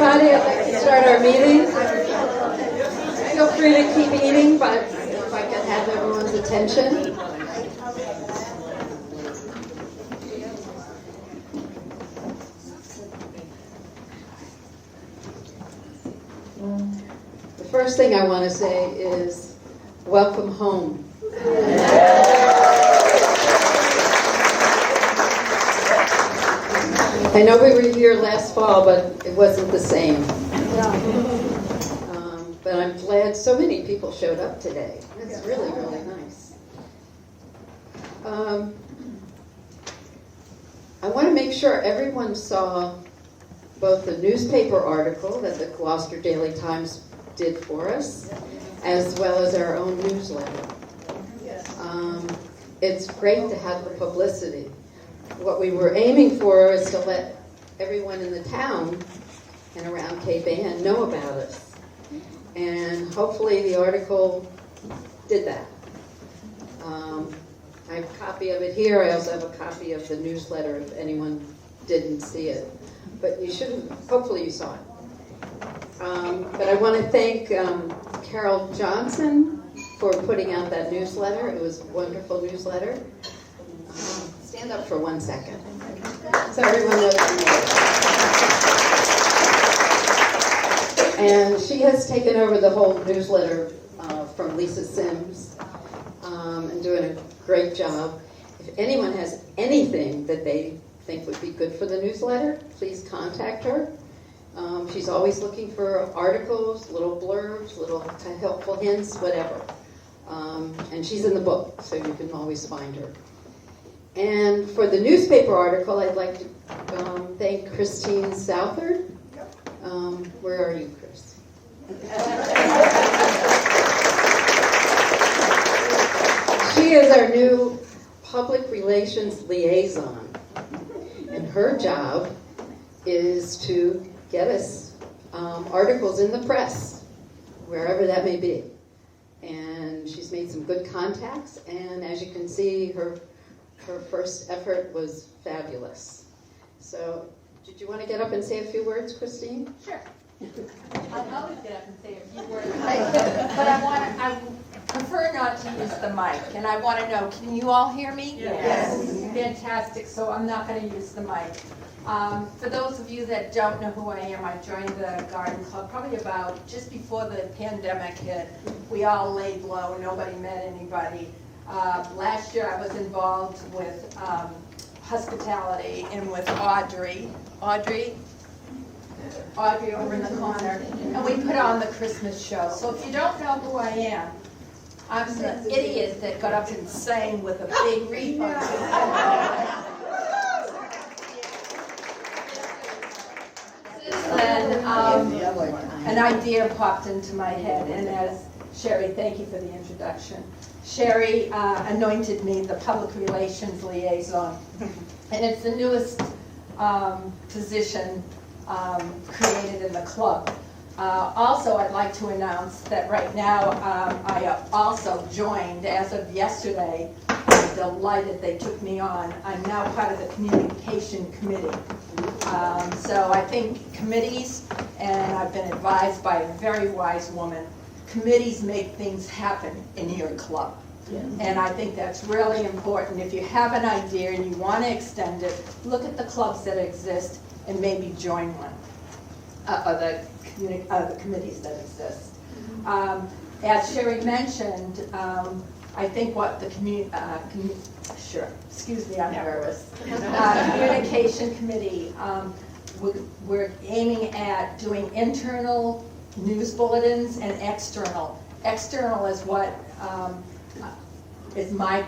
everybody. I'd like to start our meeting. Feel free to keep eating, but if I can have everyone's attention. The first thing I want to say is welcome home. I know we were here last fall, but it wasn't the same. But I'm glad so many people showed up today. It's really, really nice. I want to make sure everyone saw both the newspaper article that the Gloucester Daily Times did for us, as well as our own newsletter. It's great to have the publicity. What we were aiming for is to let everyone in the town and around Cape Ann know about us. And hopefully the article did that. I have a copy of it here. I also have a copy of the newsletter if anyone didn't see it. But you should, hopefully you saw it. But I want to thank Carol Johnson for putting out that newsletter. It was a wonderful newsletter. Stand up for 1 second, so everyone knows your name. And she has taken over the whole newsletter from Lisa Sims and doing a great job. If anyone has anything that they think would be good for the newsletter, please contact her. She's always looking for articles, little blurbs, little helpful hints, whatever. And she's in the book, so you can always find her. And for the newspaper article, I'd like to thank Christine Southard. Where are you, Chris? She is our new public relations liaison. And her job is to get us articles in the press, wherever that may be. And she's made some good contacts, and as you can see, her first effort was fabulous. So, did you want to get up and say a few words, Christine? Sure. I'll always get up and say a few words, but I prefer not to use the mic, and I want to know, can you all hear me? Yes. Fantastic, so I'm not going to use the mic. For those of you that don't know who I am, I joined the Garden Club probably about just before the pandemic hit. We all laid low, nobody met anybody. Last year I was involved with hospitality and with Audrey over in the corner, and we put on the Christmas show. So if you don't know who I am, I'm the idiot that got up and sang with a big wreath on his head. And an idea popped into my head, and as Sherry, thank you for the introduction. Sherry anointed me the public relations liaison, and it's the newest position created in the club. Also, I'd like to announce that right now I have also joined, as of yesterday. I'm delighted they took me on. I'm now part of the communication committee. So I think committees, and I've been advised by a very wise woman, committees make things happen in your club. Yeah. And I think that's really important. If you have an idea and you want to extend it, look at the clubs that exist and maybe join one, or the committees that exist. As Sherry mentioned, I think what the excuse me, I'm nervous. Communication committee, we're aiming at doing internal news bulletins and external. External is what is my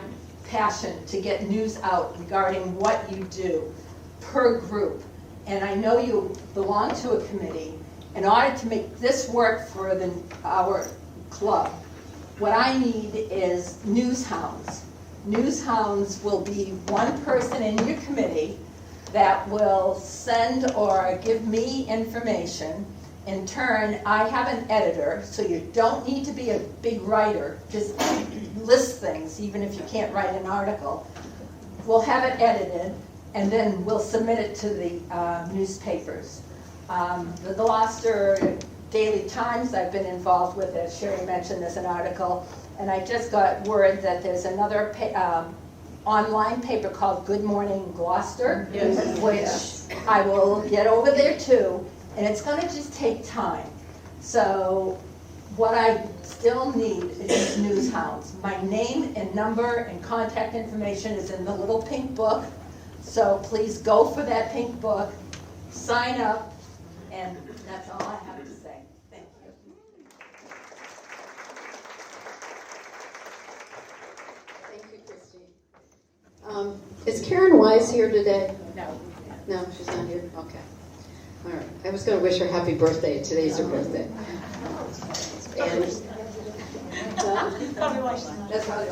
passion, to get news out regarding what you do per group. And I know you belong to a committee. In order to make this work for our club, what I need is news hounds. News hounds will be one person in your committee that will send or give me information. In turn, I have an editor, so you don't need to be a big writer. Just list things, even if you can't write an article. We'll have it edited, and then we'll submit it to the newspapers. The Gloucester Daily Times I've been involved with, as Sherry mentioned, there's an article, and I just got word that there's another online paper called Good Morning Gloucester, which I will get over there too, and it's going to just take time. So what I still need is these news hounds. My name and number and contact information is in the little pink book, so please go for that pink book, sign up, and that's all I have to say. Thank you. Thank you, Christine. Is Karen Wise here today? No. No, she's not here? Okay. All right. I was going to wish her happy birthday. Today's her birthday. And, Probably why she's not. That's probably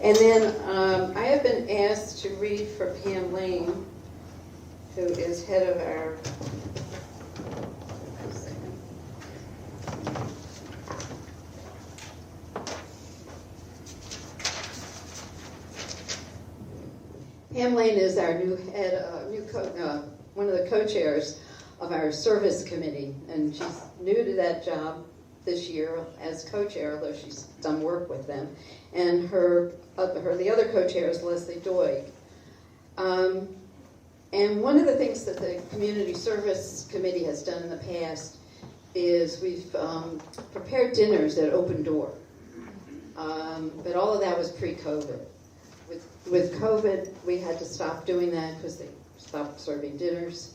and then I have been asked to read for Pam Lane, who is head of our Pam Lane is our new head, one of the co-chairs of our service committee, and she's new to that job this year as co-chair, although she's done work with them. And the other co-chair is Leslie Doig. And one of the things that the Community Service Committee has done in the past is we've prepared dinners at Open Door. But all of that was pre-COVID. With COVID, we had to stop doing that because they stopped serving dinners.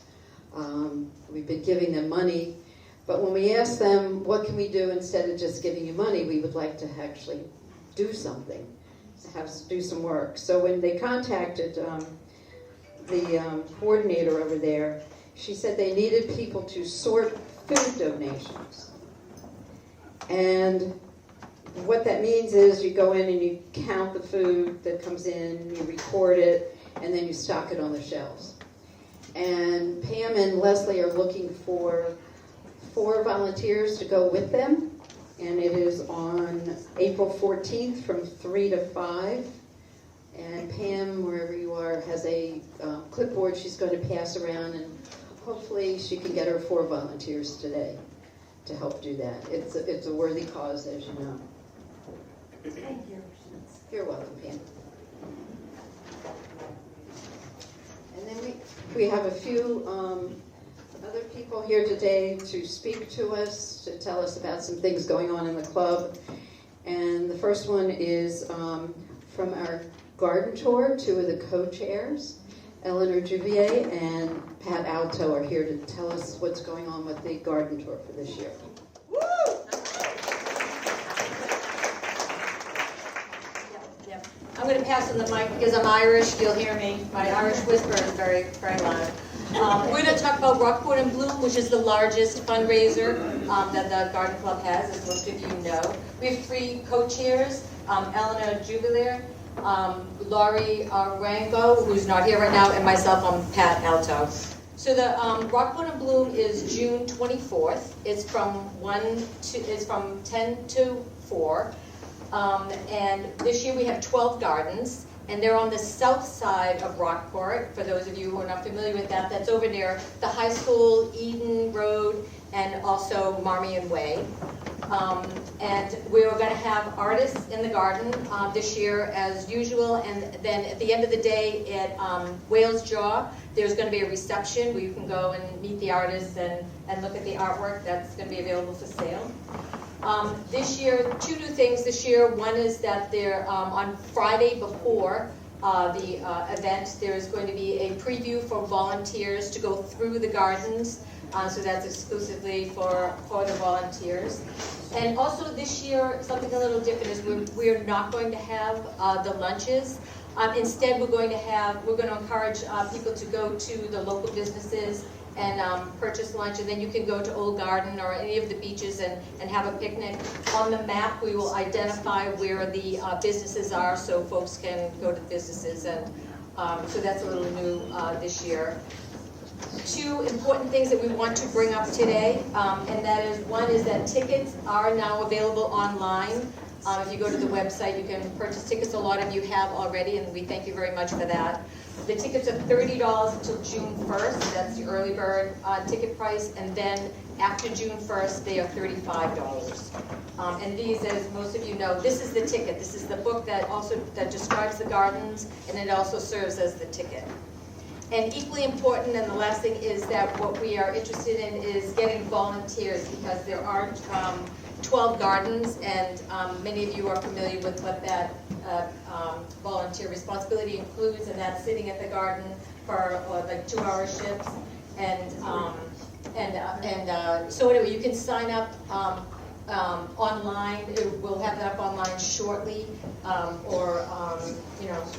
We've been giving them money. But when we asked them, what can we do instead of just giving you money, we would like to actually do something, do some work. So when they contacted the coordinator over there, she said they needed people to sort food donations. And what that means is you go in and you count the food that comes in, you record it, and then you stock it on the shelves. And Pam and Leslie are looking for 4 volunteers to go with them, and it is on April 14th from 3 to 5. And Pam, wherever you are, has a clipboard she's going to pass around, and hopefully she can get her 4 volunteers today to help do that. It's a worthy cause, as you know. Thank you. You're welcome, Pam. And then we have a few other people here today to speak to us, to tell us about some things going on in the club. And the first one is from our garden tour. 2 of the co-chairs, Eleanor Juvier and Pat Alto, are here to tell us what's going on with the garden tour for this year. Woo! I'm going to pass on the mic because I'm Irish. You'll hear me. My Irish whisper is very, very loud. We're going to talk about Rockport in Bloom, which is the largest fundraiser that the Garden Club has, as most of you know. We have 3 co-chairs, Eleanor Jubileer, Laurie Rango, who's not here right now, and myself, I'm Pat Alto. So the Rockport in Bloom is June 24th. It's from 10 to 4. And this year we have 12 gardens, and they're on the south side of Rockport. For those of you who are not familiar with that, that's over near the high school, Eden Road, and also Marmion Way. And we're going to have artists in the garden this year as usual, and then at the end of the day at Whale's Jaw, there's going to be a reception where you can go and meet the artists and look at the artwork that's going to be available for sale. This year, 2 new things this year. One is that they're on Friday before the event, there's going to be a preview for volunteers to go through the gardens. So that's exclusively for the volunteers. And also this year, something a little different is we're not going to have the lunches. Instead, we're going to encourage people to go to the local businesses and purchase lunch, and then you can go to Old Garden or any of the beaches and have a picnic. On the map, we will identify where the businesses are so folks can go to the businesses, and so that's a little new this year. 2 important things that we want to bring up today, and that is, one is that tickets are now available online If you go to the website, you can purchase tickets. A lot of you have already, and we thank you very much for that. The tickets are $30 until June 1st. That's the early bird ticket price. And then after June 1st, they are $35. And these, as most of you know, this is the ticket. This is the book that describes the gardens, and it also serves as the ticket. And equally important, and the last thing is that what we are interested in is getting volunteers, because there are 12 gardens, and many of you are familiar with what that volunteer responsibility includes, and that's sitting at the garden for like 2-hour shifts. So anyway, you can sign up online. We'll have that up online shortly,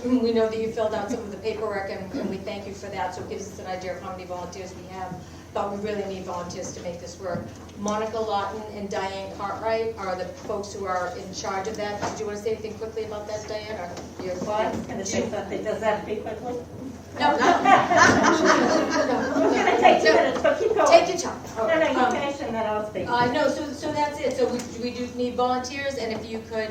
we know that you filled out some of the paperwork, and we thank you for that, so it gives us an idea of how many volunteers we have, but we really need volunteers to make this work. Monica Lawton and Diane Cartwright are the folks who are in charge of that. Did you want to say anything quickly about that, Diane? Or you're Well, I was going to say something. Does that have to be quickly? No. It's going to take 2 minutes, but keep going. Take your time. No, you finish and then I'll speak. No, so that's it. So we do need volunteers, and if you could,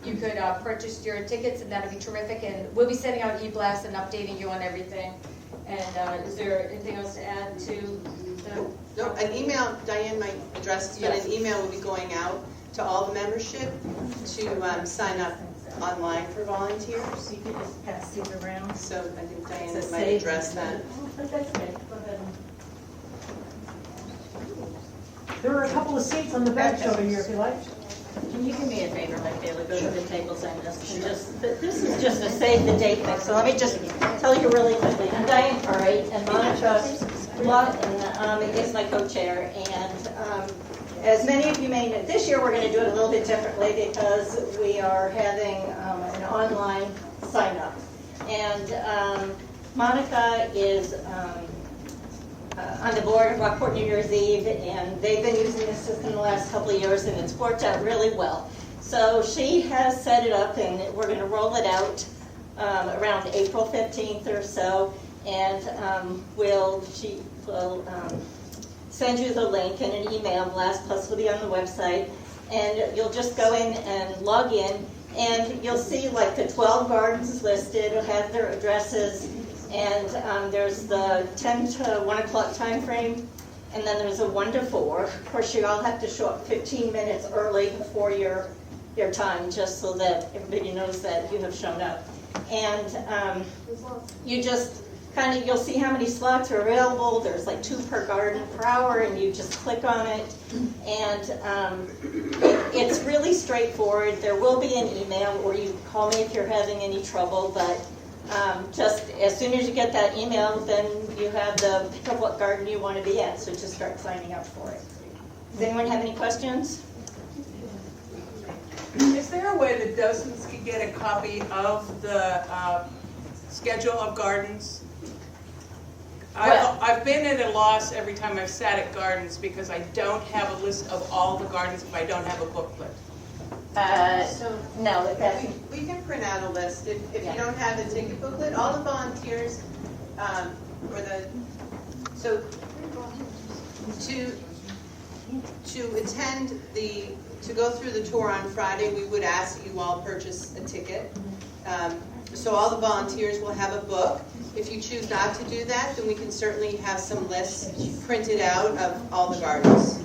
you could purchase your tickets, and that'd be terrific. And we'll be sending out e-blasts and updating you on everything. And is there anything else to add to the? No, an email, Diane might address this, but an email will be going out to all the membership to sign up online for volunteers. So you can just pass these around. So I think Diane It's a might save. address that. But that's okay. Go ahead. There are a couple of seats on the bench over here if you like. Can you do me a favor, like Bailey, go to the tables and just, this is just a save the date thing, so let me just tell you really quickly. I'm Diane Cartwright, and Monica Lawton is my co-chair, and as many of you may know, this year we're going to do it a little bit differently because we are having an online sign-up. And Monica is on the board of Rockport New Year's Eve, and they've been using this system the last couple of years, and it's worked out really well. So she has set it up, and we're going to roll it out around April 15th or so, and she will send you the link in an email blast, plus it'll be on the website, and you'll just go in and log in, and you'll see like the 12 gardens listed. It'll have their addresses, and there's the 10 to 1 o'clock time frame, and then there's a 1 to 4. Of course, you all have to show up 15 minutes early before your time, just so that everybody knows that you have shown up. And you just you'll see how many slots are available. There's like 2 per garden per hour, and you just click on it. And it's really straightforward. There will be an email, or you call me if you're having any trouble, but just as soon as you get that email, then you have the pick of what garden you want to be at, so just start signing up for it. Does anyone have any questions? Is there a way that dozens can get a copy of the schedule of gardens? I've been at a loss every time I've sat at gardens because I don't have a list of all the gardens if I don't have a booklet. No, We can print out a list. If you don't have the ticket booklet, all the volunteers to attend to go through the tour on Friday, we would ask that you all purchase a ticket. So all the volunteers will have a book. If you choose not to do that, then we can certainly have some lists printed out of all the gardens.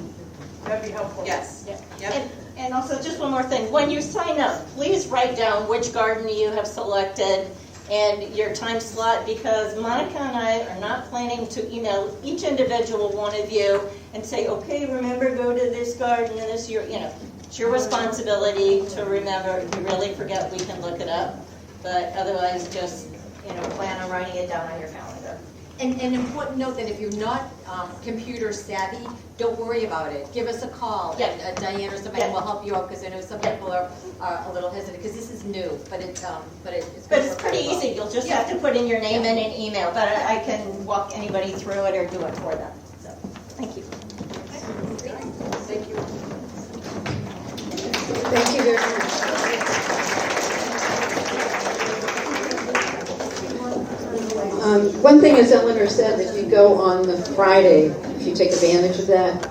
That'd be helpful. Yes. Yep. And also, just one more thing. When you sign up, please write down which garden you have selected and your time slot, because Monica and I are not planning to email each individual one of you and say, okay, remember, go to this garden, and this, it's your responsibility to remember. If you really forget, we can look it up. But otherwise, just, plan on writing it down on your calendar. And an important note that if you're not computer savvy, don't worry about it. Give us a call, and Diane or somebody will help you out, because I know some people are a little hesitant because this is new, but it's pretty easy. You'll just have to put in your name and an email, but I can walk anybody through it or do it for them. So, thank you. Thank you. Thank you very much. One thing, as Eleanor said, if you go on the Friday, if you take advantage of that,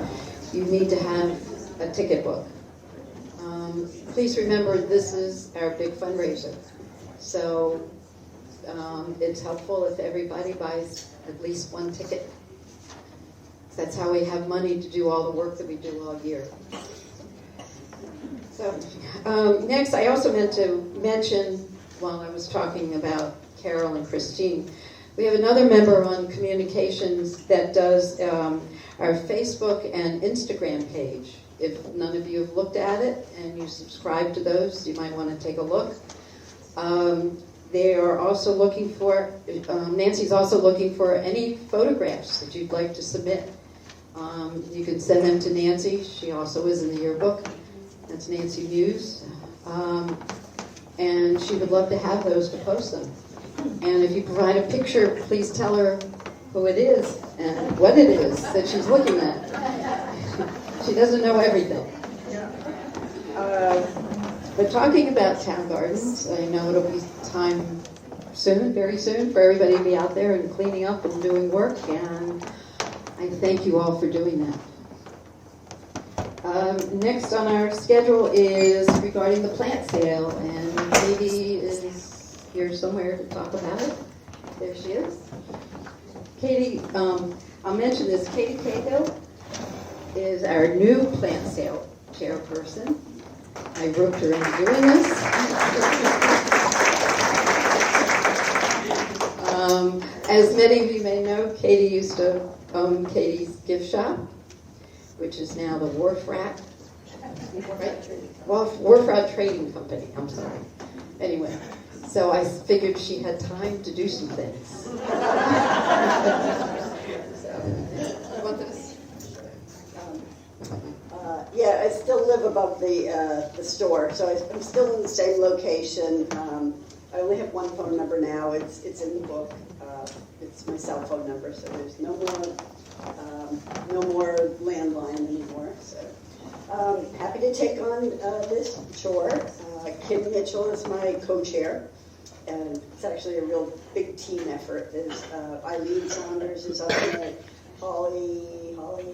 you need to have a ticket book. please remember this is our big fundraiser. So it's helpful if everybody buys at least one ticket. That's how we have money to do all the work that we do all year. So next, I also meant to mention, while I was talking about Carol and Christine, we have another member on communications that does our Facebook and Instagram page. If none of you have looked at it and you subscribe to those, you might want to take a look. They are also looking for, Nancy's also looking for any photographs that you'd like to submit. You can send them to Nancy. She also is in the yearbook. That's Nancy Muse. And she would love to have those to post them. And if you provide a picture, please tell her who it is and what it is that she's looking at. She doesn't know everything. But talking about town gardens, I know it'll be time soon, very soon, for everybody to be out there and cleaning up and doing work. And I thank you all for doing that. Next on our schedule is regarding the plant sale, and Katie is here somewhere to talk about it. There she is. Katie, I'll mention this. Katie Cahill is our new plant sale chairperson. I roped her into doing this. As many of you may know, Katie used to own Katie's Gift Shop, which is now the Wharf Rat. Wharf Rat Trading Company, I'm sorry. Anyway, so I figured she had time to do some things. So, you want this? Yeah, I still live above the store, so I'm still in the same location. I only have one phone number now. It's in the book. It's my cell phone number, so there's no more landline anymore. So happy to take on this chore. Kim Mitchell is my co-chair, and it's actually a real big team effort. There's Eileen Saunders is on it, Holly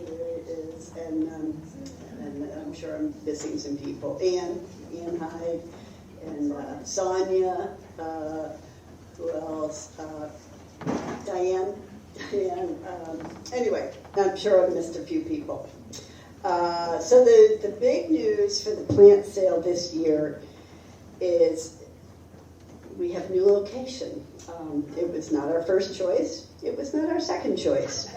there it is, and I'm sure I'm missing some people. Ian Hyde, and Sonia. Who else? Diane. Anyway, I'm sure I've missed a few people. So the big news for the plant sale this year is we have a new location. It was not our first choice. It was not our second choice.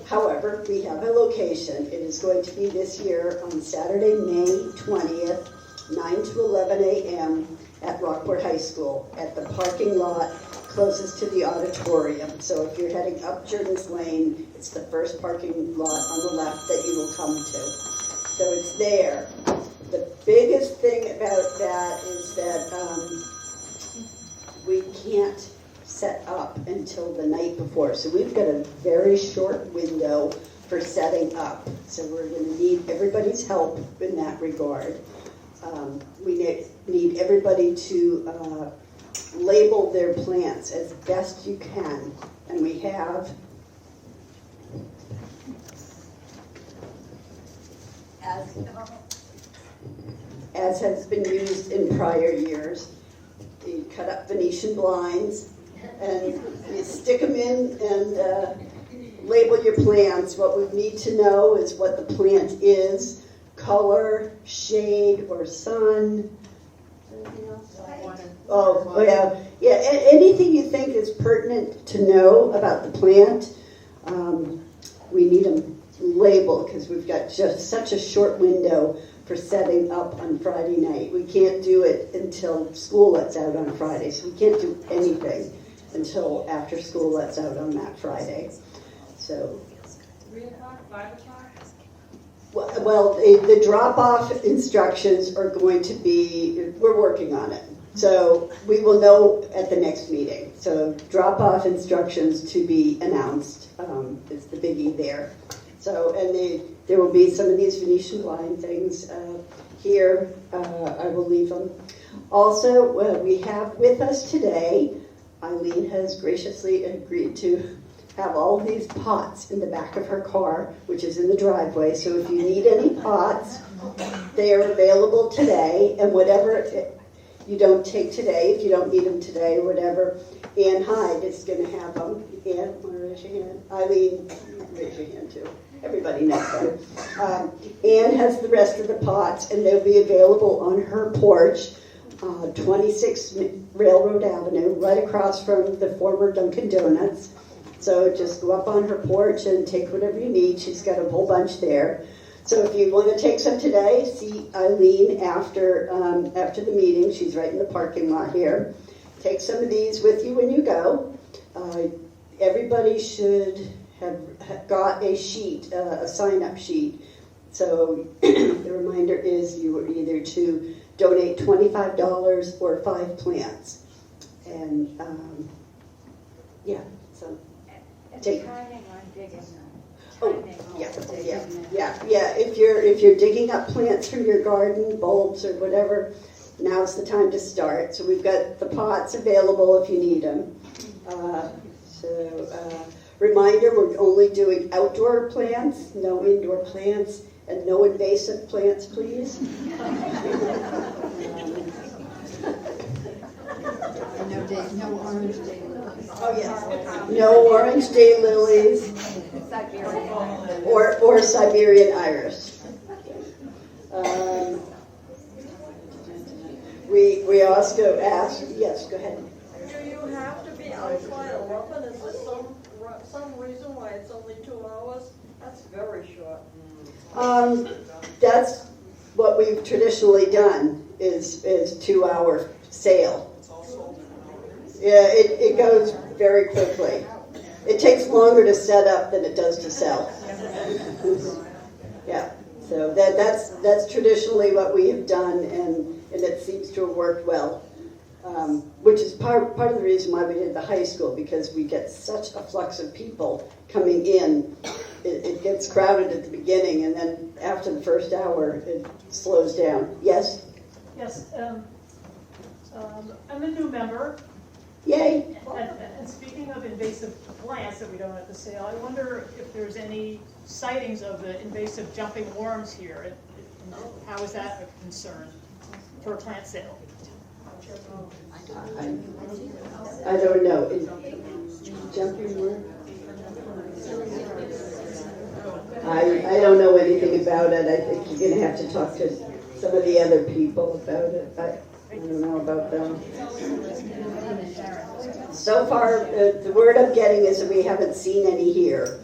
However, we have a location. It is going to be this year on Saturday, May 20th, 9 to 11 a.m. at Rockport High School at the parking lot closest to the auditorium. So if you're heading up Jordan's Lane, it's the first parking lot on the left that you will come to. So it's there. The biggest thing about that is that we can't set up until the night before. So we've got a very short window for setting up. So we're going to need everybody's help in that regard. We need everybody to label their plants as best you can. And we have as has been used in prior years. You cut up Venetian blinds and you stick them in and label your plants. What we need to know is what the plant is, color, shade, or sun. Anything else? Oh yeah. Anything you think is pertinent to know about the plant, we need them labeled because we've got just such a short window for setting up on Friday night. We can't do it until school lets out on Friday, so we can't do anything until after school lets out on that Friday. So 3 o'clock, 5 o'clock? Well, the drop-off instructions are going to be, we're working on it. So we will know at the next meeting. So drop-off instructions to be announced is the biggie there. So, and there will be some of these Venetian blind things here. I will leave them. Also, we have with us today, Eileen has graciously agreed to have all these pots in the back of her car, which is in the driveway. So if you need any pots, they are available today, and whatever you don't take today, if you don't need them today, whatever, Ann Hyde is going to have them. Ann, want to raise your hand? Eileen, raise your hand too. Everybody knows that. Ann has the rest of the pots, and they'll be available on her porch, 26 Railroad Avenue, right across from the former Dunkin' Donuts. So just go up on her porch and take whatever you need. She's got a whole bunch there. So if you want to take some today, see Eileen after the meeting. She's right in the parking lot here. Take some of these with you when you go. Everybody should have got a sheet, a sign-up sheet. So the reminder is you were either to donate $25 or 5 plants. And yeah, so take. Oh, yeah. If you're digging up plants from your garden, bulbs or whatever, now's the time to start. So we've got the pots available if you need them. Reminder, we're only doing outdoor plants, no indoor plants, and no invasive plants, please. No orange daylilies. Oh, yes. No orange daylilies. Or Siberian iris. We also asked, yes, go ahead. Do you have to be outside often? Is there some reason why it's only 2 hours? That's very short. That's what we've traditionally done is 2-hour sale. Yeah, it goes very quickly. It takes longer to set up than it does to sell. Yeah, so that's traditionally what we have done, and it seems to have worked well. Which is part of the reason why we did the high school, because we get such a flux of people coming in. It gets crowded at the beginning, and then after the first hour, it slows down. Yes? Yes, I'm a new member. Yay! And speaking of invasive plants that we don't have to sale, I wonder if there's any sightings of the invasive jumping worms here. How is that a concern for a plant sale? I don't know. Jumping worm? I don't know anything about it. I think you're going to have to talk to some of the other people about it. I don't know about them. So far, the word I'm getting is that we haven't seen any here.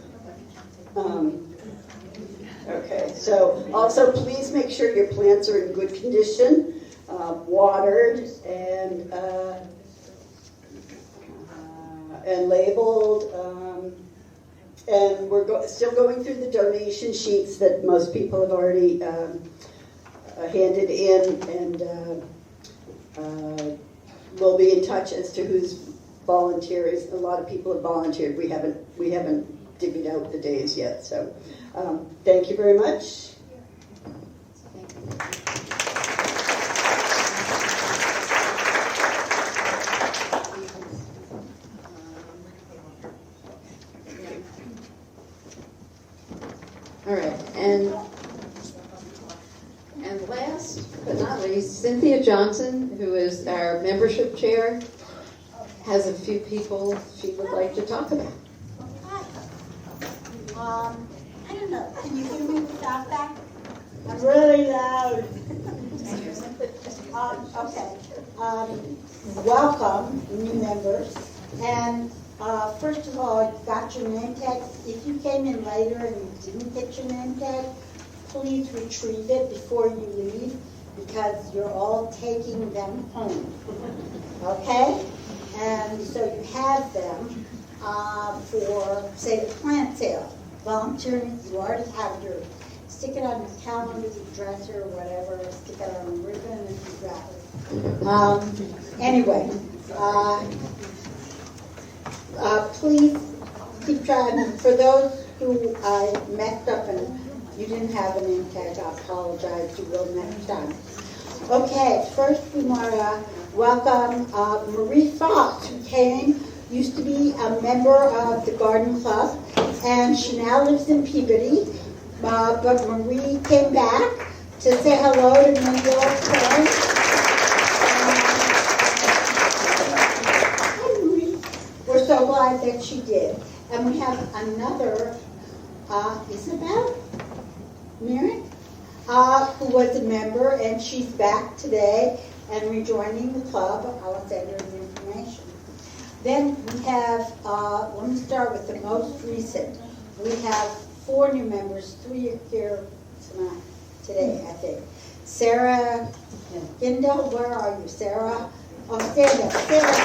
Okay, so also please make sure your plants are in good condition, watered and labeled. And we're still going through the donation sheets that most people have already handed in, and we'll be in touch as to who's volunteers. A lot of people have volunteered. We haven't divvied out the days yet. So thank you very much. All right, and last but not least, Cynthia Johnson, who is our membership chair, has a few people she would like to talk about. I don't know, can you hear me without that? I'm really loud. Okay. Welcome, new members. And first of all, you got your name tag. If you came in later and you didn't get your name tag, please retrieve it before you leave, because you're all taking them home. Okay? And so you have them for, say, the plant sale. Volunteering, you already have your, stick it on your calendar, your dresser, or whatever, stick it on a ribbon and you grab it. Anyway, please keep trying. For those who I messed up and you didn't have a name tag, I apologize. You will next time. Okay, first we want to welcome Marie Fox, who came used to be a member of the garden club, and she now lives in Peabody. But Marie came back to say hello to many old friends. Hi, Marie. We're so glad that she did. And we have another, Isabel Merrick, who was a member, and she's back today and rejoining the club. I'll send her the information. Then we have, let me start with the most recent. We have 4 new members, 3 are here today, I think. Sarah Gindel, where are you, Sarah? Oh, stand up, Sarah.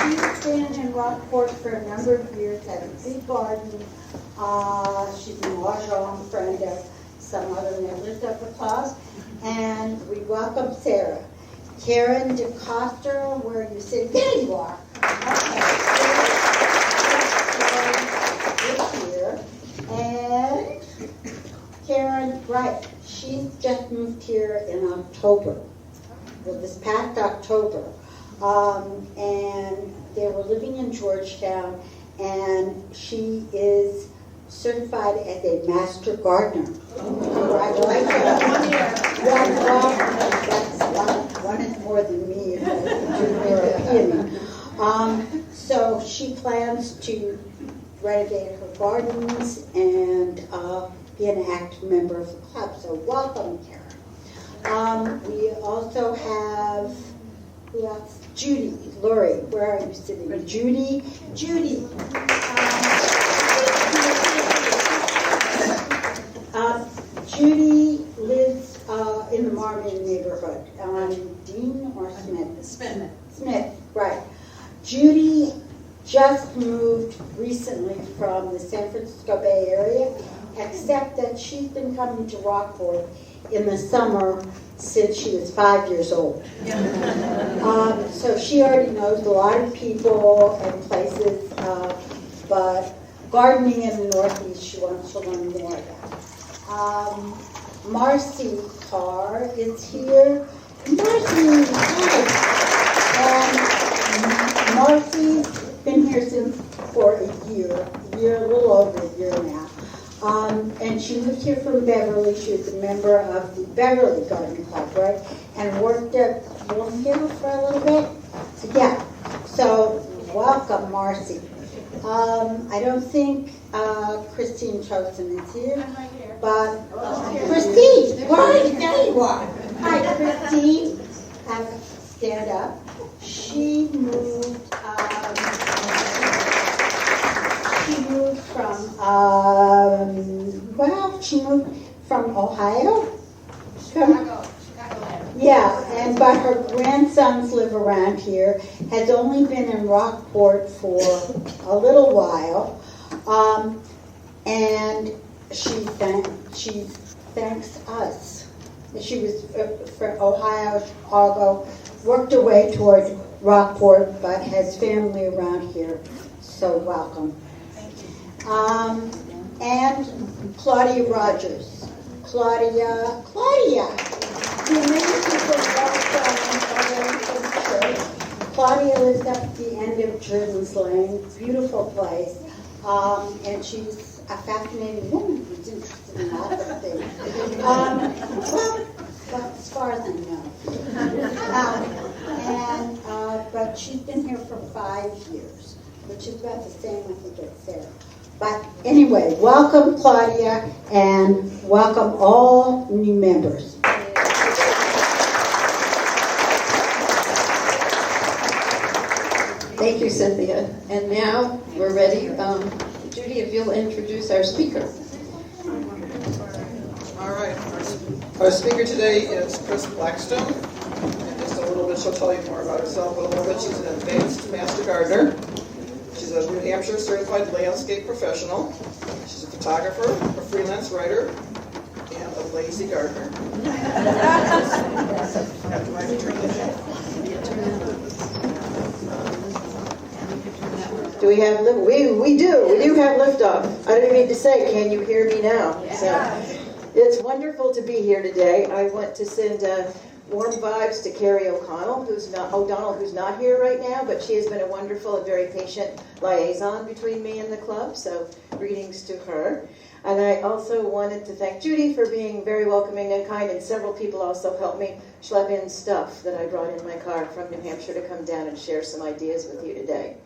She's been in Rockport for a number of years, has a big garden. She's a mahjong friend of some other members of the club. And we welcome Sarah. Karen DeCoster, where are you sitting? There you are. Okay. Here. And Karen, right, she's just moved here in October. Well, this past October. And they were living in Georgetown, and she is certified as a master gardener. Congratulations. One is more than me, European. So she plans to renovate her gardens and be an active member of the club. So welcome, Karen. We also have, who else? Judy Lurie. Where are you sitting? Judy. Judy. Judy lives in the Marvin neighborhood on Dean or Smith? Smith, right. Judy just moved recently from the San Francisco Bay Area, except that she's been coming to Rockport in the summer since she was 5 years old. So she already knows a lot of people and places, but gardening in the Northeast she wants to learn more about. Marcy Carr is here. Marcy, hi. Marcy's been here for a year, a little over a year now. And she moved here from Beverly. She was a member of the Beverly Garden Club, right? And worked at Bloomfield for a little bit. So yeah, so welcome, Marcy. I don't think Christine Chosen is here, but Christine, where are you? There you are. Hi, Christine. Stand up. She moved. She moved from Ohio. Chicago. Yeah, but her grandsons live around here. Has only been in Rockport for a little while, and she thanks us. She was from Ohio, Chicago, worked her way toward Rockport, but has family around here. So welcome. And Claudia Rogers. Claudia. Many people from church. Claudia lives up at the end of Jordan's Lane. Beautiful place. And she's a fascinating woman who's interested in lots of things. Well, as far as I know. But she's been here for 5 years, which is about the same, I think, as Sarah. But anyway, welcome Claudia, and welcome all new members. Thank you, Cynthia. And now we're ready. Judy, if you'll introduce our speaker. All right. Our speaker today is Cris Blackstone. And just a little bit, she'll tell you more about herself, but a little bit, she's an advanced master gardener. She's a New Hampshire certified landscape professional. She's a photographer, a freelance writer, and a lazy gardener. Do we have lift? We do have liftoff. I didn't mean to say, can you hear me now? So, it's wonderful to be here today. I want to send warm vibes to Carrie O'Donnell, who's not here right now, but she has been a wonderful and very patient liaison between me and the club, so greetings to her. And I also wanted to thank Judy for being very welcoming and kind, and several people also helped me schlep in stuff that I brought in my car from New Hampshire to come down and share some ideas with you today.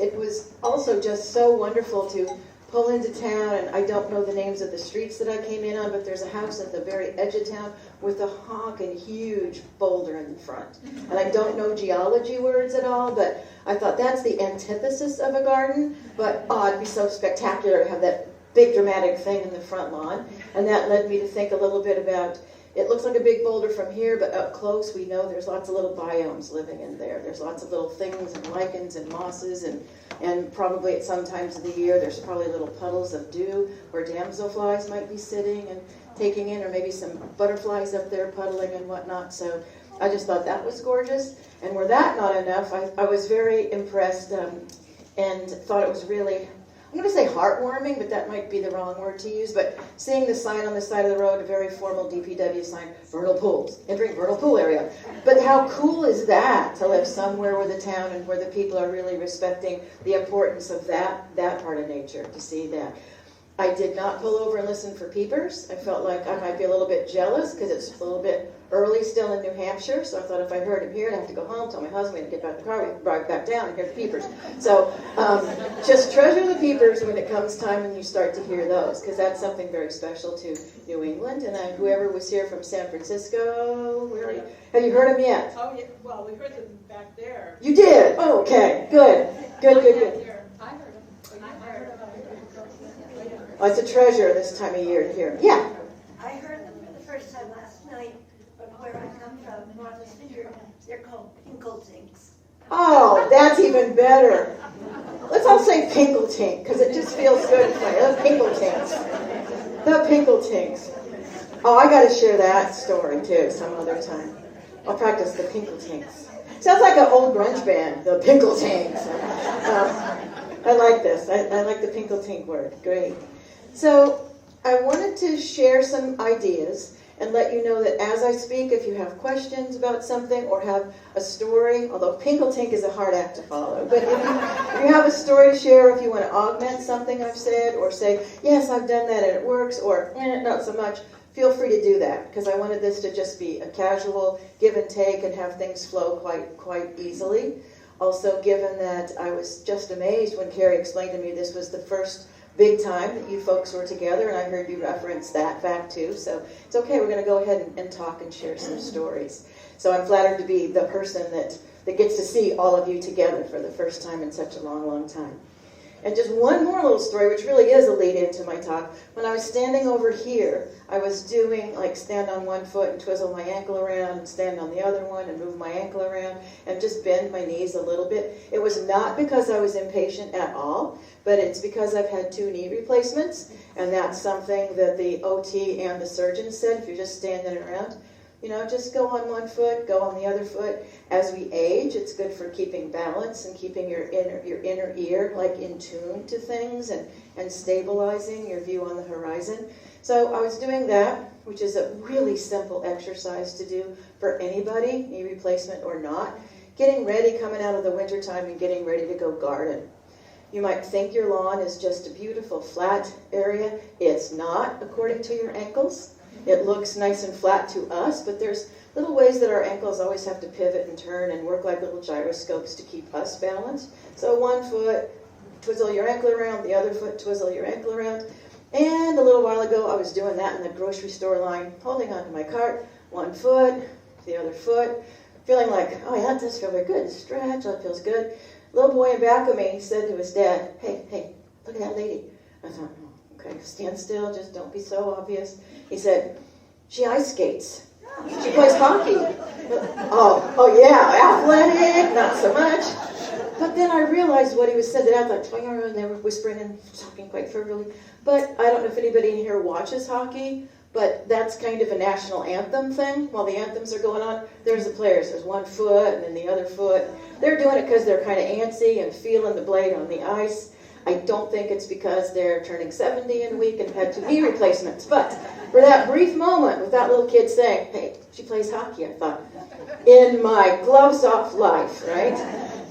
It was also just so wonderful to pull into town, and I don't know the names of the streets that I came in on, but there's a house at the very edge of town with a honking huge boulder in the front. And I don't know geology words at all, but I thought that's the antithesis of a garden, but it'd be so spectacular to have that big dramatic thing in the front lawn. And that led me to think a little bit about, it looks like a big boulder from here, but up close we know there's lots of little biomes living in there. There's lots of little things and lichens and mosses, and probably at some times of the year there's probably little puddles of dew where damselflies might be sitting and taking in, or maybe some butterflies up there puddling and whatnot. So I just thought that was gorgeous. And were that not enough, I was very impressed and thought it was really, I'm going to say heartwarming, but that might be the wrong word to use, but seeing the sign on the side of the road, a very formal DPW sign, vernal pools, entering vernal pool area. But how cool is that, to live somewhere where the town and where the people are really respecting the importance of that part of nature, to see that. I did not pull over and listen for peepers. I felt like I might be a little bit jealous because it's a little bit early still in New Hampshire, so I thought if I heard him here, I'd have to go home, tell my husband, we'd get back in the car, we'd drive back down and hear the peepers. So just treasure the peepers when it comes time and you start to hear those, because that's something very special to New England. And whoever was here from San Francisco, where are you? Have you heard them yet? Oh, yeah, well, we heard them back there. You did? Oh, okay, good. Good. I heard them. Oh, it's a treasure this time of year to hear. Yeah. I heard them for the first time last night, but where I come from, Martha's Vineyard, they're called Pinkeltinks. Oh, that's even better. Let's all say Pinkeltink, because it just feels good to say. The Pinkeltinks. The Pinkeltinks. Oh, I got to share that story, too, some other time. I'll practice the Pinkeltinks. Sounds like an old grunge band, the Pinkeltinks. I like this. I like the Pinkeltink word. Great. So I wanted to share some ideas and let you know that as I speak, if you have questions about something or have a story, although Pinkeltink is a hard act to follow, but if you have a story to share, if you want to augment something I've said or say, yes, I've done that and it works, or not so much, feel free to do that, because I wanted this to just be a casual give and take and have things flow quite easily. Also, given that I was just amazed when Carrie explained to me this was the first big time that you folks were together, and I heard you reference that fact too, so it's okay, we're going to go ahead and talk and share some stories. So I'm flattered to be the person that gets to see all of you together for the first time in such a long time. And just one more little story, which really is a lead into my talk. When I was standing over here, I was doing like stand on one foot and twizzle my ankle around, and stand on the other one and move my ankle around, and just bend my knees a little bit. It was not because I was impatient at all, but it's because I've had 2 knee replacements, and that's something that the OT and the surgeon said, if you're just standing around, just go on one foot, go on the other foot. As we age, it's good for keeping balance and keeping your inner ear like in tune to things and stabilizing your view on the horizon. So I was doing that, which is a really simple exercise to do for anybody, knee replacement or not. Getting ready, coming out of the wintertime and getting ready to go garden. You might think your lawn is just a beautiful flat area. It's not, according to your ankles. It looks nice and flat to us, but there's little ways that our ankles always have to pivot and turn and work like little gyroscopes to keep us balanced. So one foot, twizzle your ankle around, the other foot, twizzle your ankle around. And a little while ago, I was doing that in the grocery store line, holding onto my cart, one foot, the other foot, feeling like, oh yeah, that does feel very good. Stretch, that feels good. Little boy in back of me said to his dad, hey, look at that lady. I thought, okay, stand still, just don't be so obvious. He said, she ice skates. She plays hockey. Oh yeah, athletic, not so much. But then I realized what he was said. That I thought, and they were whispering and talking quite fervently. But I don't know if anybody in here watches hockey, but that's kind of a national anthem thing. While the anthems are going on, there's the players. There's one foot and then the other foot. They're doing it because they're kind of antsy and feeling the blade on the ice. I don't think it's because they're turning 70 in a week and had 2 knee replacements. But for that brief moment with that little kid saying, hey, she plays hockey, I thought, in my gloves-off life, right?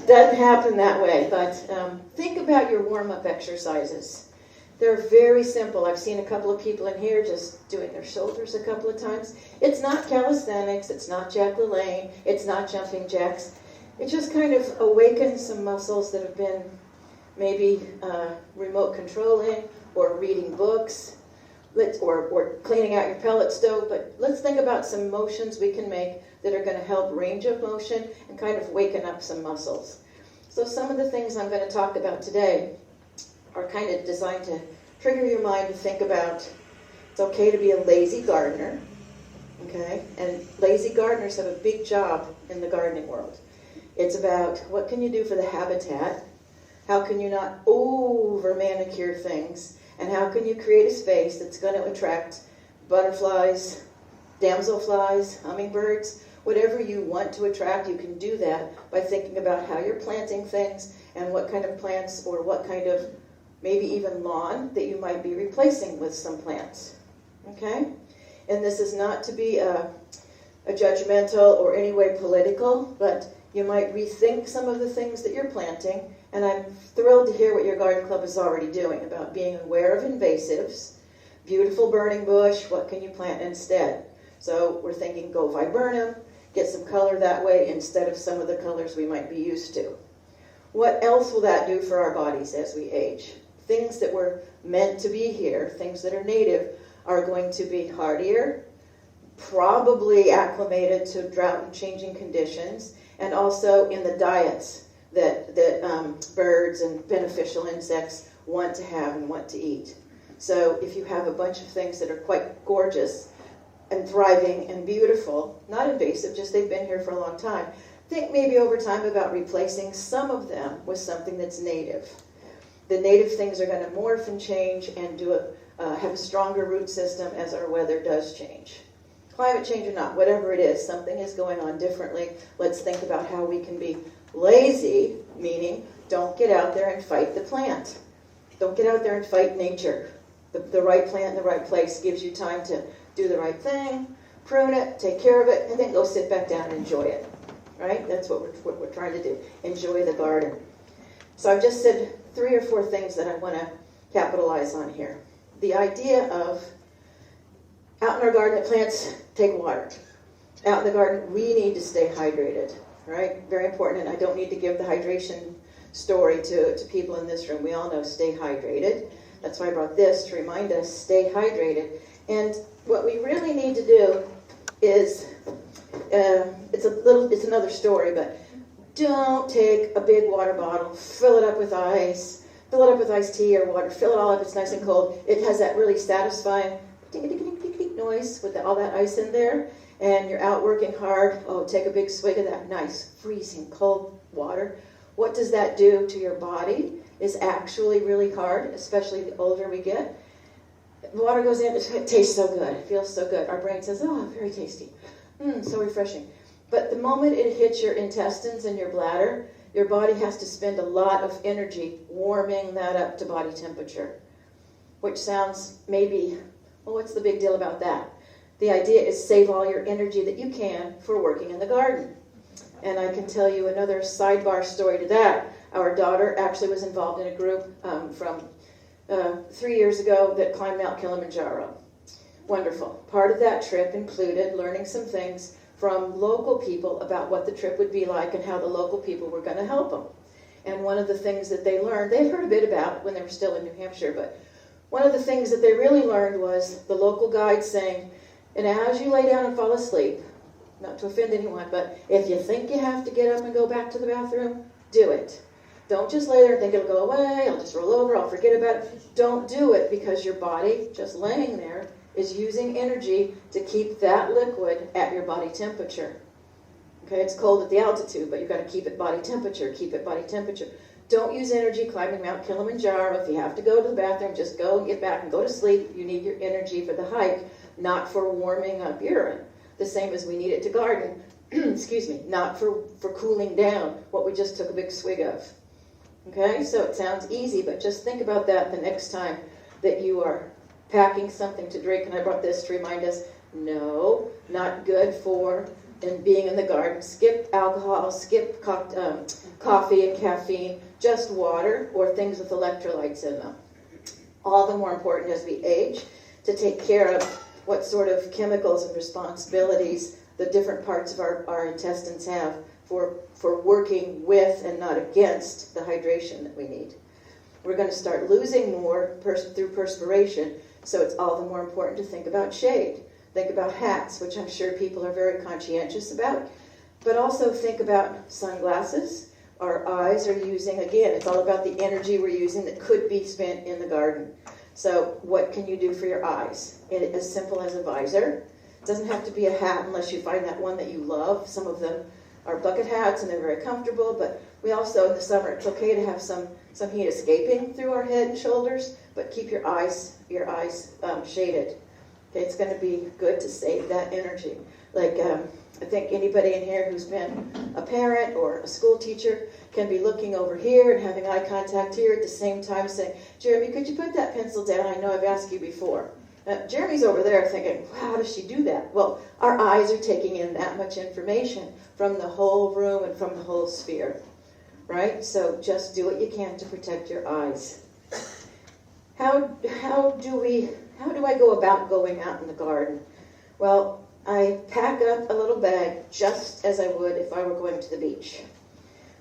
Doesn't happen that way. But think about your warm-up exercises. They're very simple. I've seen a couple of people in here just doing their shoulders a couple of times. It's not calisthenics. It's not Jack LaLanne. It's not jumping jacks. It just kind of awakens some muscles that have been maybe remote controlling or reading books or cleaning out your pellet stove. But let's think about some motions we can make that are going to help range of motion and kind of waken up some muscles. So some of the things I'm going to talk about today are kind of designed to trigger your mind to think about it's okay to be a lazy gardener, okay? And lazy gardeners have a big job in the gardening world. It's about what can you do for the habitat, how can you not over-manicure things, and how can you create a space that's going to attract butterflies, damselflies, hummingbirds, whatever you want to attract. You can do that by thinking about how you're planting things and what kind of plants or what kind of maybe even lawn that you might be replacing with some plants, okay? And this is not to be a judgmental or any way political, but you might rethink some of the things that you're planting, and I'm thrilled to hear what your garden club is already doing about being aware of invasives, beautiful burning bush, what can you plant instead? So we're thinking go viburnum, get some color that way instead of some of the colors we might be used to. What else will that do for our bodies as we age? Things that were meant to be here, things that are native, are going to be hardier, probably acclimated to drought and changing conditions, and also in the diets that birds and beneficial insects want to have and want to eat. So if you have a bunch of things that are quite gorgeous and thriving and beautiful, not invasive, just they've been here for a long time, think maybe over time about replacing some of them with something that's native. The native things are going to morph and change and have a stronger root system as our weather does change. Climate change or not, whatever it is, something is going on differently. Let's think about how we can be lazy, meaning don't get out there and fight the plant. Don't get out there and fight nature. The right plant in the right place gives you time to do the right thing, prune it, take care of it, and then go sit back down and enjoy it. Right? That's what we're trying to do. Enjoy the garden. So I've just said 3 or 4 things that I want to capitalize on here. The idea of out in our garden, the plants take water. Out in the garden, we need to stay hydrated. Right? Very important, and I don't need to give the hydration story to people in this room. We all know stay hydrated. That's why I brought this to remind us, stay hydrated. And what we really need to do is, it's another story, but don't take a big water bottle, fill it up with ice, fill it up with iced tea or water, fill it all up, it's nice and cold. It has that really satisfying ding-a-ding-a-ding-a-ding noise with all that ice in there, and you're out working hard. Oh, take a big swig of that nice, freezing cold water. What does that do to your body? It's actually really hard, especially the older we get. The water goes in, it tastes so good, it feels so good. Our brain says, oh, very tasty, so refreshing. But the moment it hits your intestines and your bladder, your body has to spend a lot of energy warming that up to body temperature, which sounds maybe, well, what's the big deal about that? The idea is save all your energy that you can for working in the garden. And I can tell you another sidebar story to that. Our daughter actually was involved in a group from 3 years ago that climbed Mount Kilimanjaro. Wonderful. Part of that trip included learning some things from local people about what the trip would be like and how the local people were going to help them. And one of the things that they learned, they'd heard a bit about it when they were still in New Hampshire, but one of the things that they really learned was the local guide saying, and as you lay down and fall asleep, not to offend anyone, but if you think you have to get up and go back to the bathroom, do it. Don't just lay there and think it'll go away, I'll just roll over, I'll forget about it. Don't do it, because your body, just laying there, is using energy to keep that liquid at your body temperature. Okay, it's cold at the altitude, but you've got to keep it body temperature, keep it body temperature. Don't use energy climbing Mount Kilimanjaro. If you have to go to the bathroom, just go and get back and go to sleep. You need your energy for the hike, not for warming up urine. The same as we need it to garden, excuse me, not for cooling down what we just took a big swig of. Okay, so it sounds easy, but just think about that the next time that you are packing something to drink. And I brought this to remind us, no, not good for and being in the garden. Skip alcohol, skip coffee and caffeine, just water or things with electrolytes in them. All the more important as we age to take care of what sort of chemicals and responsibilities the different parts of our intestines have for working with and not against the hydration that we need. We're going to start losing more through perspiration, so it's all the more important to think about shade. Think about hats, which I'm sure people are very conscientious about, but also think about sunglasses. Our eyes are using, again, it's all about the energy we're using that could be spent in the garden. So what can you do for your eyes? As simple as a visor. It doesn't have to be a hat unless you find that one that you love. Some of them are bucket hats and they're very comfortable, but we also, in the summer, it's okay to have some heat escaping through our head and shoulders, but keep your eyes shaded. Okay, it's going to be good to save that energy. Like, I think anybody in here who's been a parent or a school teacher can be looking over here and having eye contact here at the same time saying, Jeremy, could you put that pencil down? I know I've asked you before. Jeremy's over there thinking, wow, how does she do that? Well, our eyes are taking in that much information from the whole room and from the whole sphere, right? So just do what you can to protect your eyes. How do I go about going out in the garden? Well, I pack up a little bag just as I would if I were going to the beach,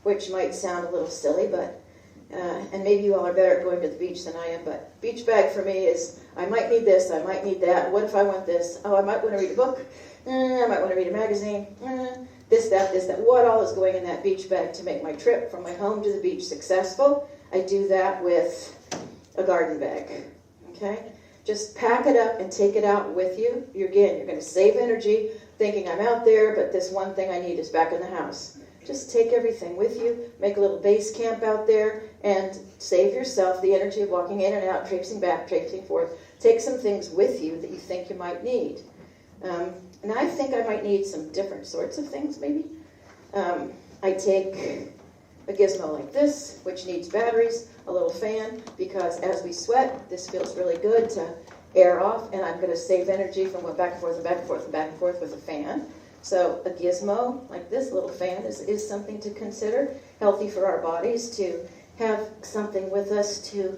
which might sound a little silly, but and maybe you all are better at going to the beach than I am, but beach bag for me is, I might need this, I might need that, what if I want this? Oh, I might want to read a book, I might want to read a magazine, this, that, what all is going in that beach bag to make my trip from my home to the beach successful? I do that with a garden bag, okay? Just pack it up and take it out with you. You're going to save energy thinking I'm out there, but this one thing I need is back in the house. Just take everything with you, make a little base camp out there, and save yourself the energy of walking in and out, traipsing back, traipsing forth. Take some things with you that you think you might need. And I think I might need some different sorts of things, maybe. I take a gizmo like this, which needs batteries, a little fan, because as we sweat, this feels really good to air off, and I'm going to save energy from going back and forth and back and forth and back and forth with a fan. So a gizmo like this little fan is something to consider. Healthy for our bodies to have something with us to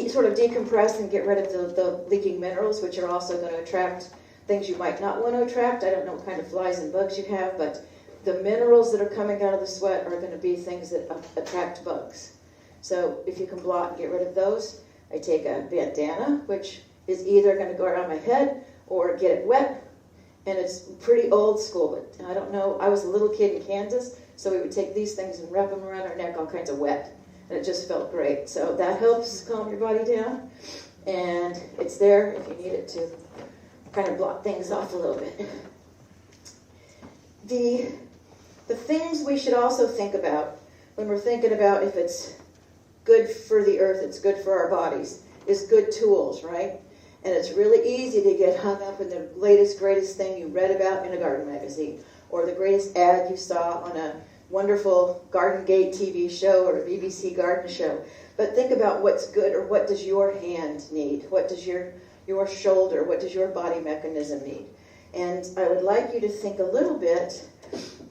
sort of decompress and get rid of the leaking minerals, which are also going to attract things you might not want to attract. I don't know what kind of flies and bugs you have, but the minerals that are coming out of the sweat are going to be things that attract bugs. So if you can blot and get rid of those, I take a bandana, which is either going to go around my head or get it wet. And it's pretty old school, but I don't know. I was a little kid in Kansas, so we would take these things and wrap them around our neck, all kinds of wet. And it just felt great. So that helps calm your body down. And it's there if you need it to kind of block things off a little bit. The things we should also think about when we're thinking about if it's good for the earth, it's good for our bodies, is good tools, right? And it's really easy to get hung up in the latest, greatest thing you read about in a garden magazine, or the greatest ad you saw on a wonderful Garden Gate TV show or a BBC garden show. But think about what's good, or what does your hand need? What does your shoulder, what does your body mechanism need? And I would like you to think a little bit,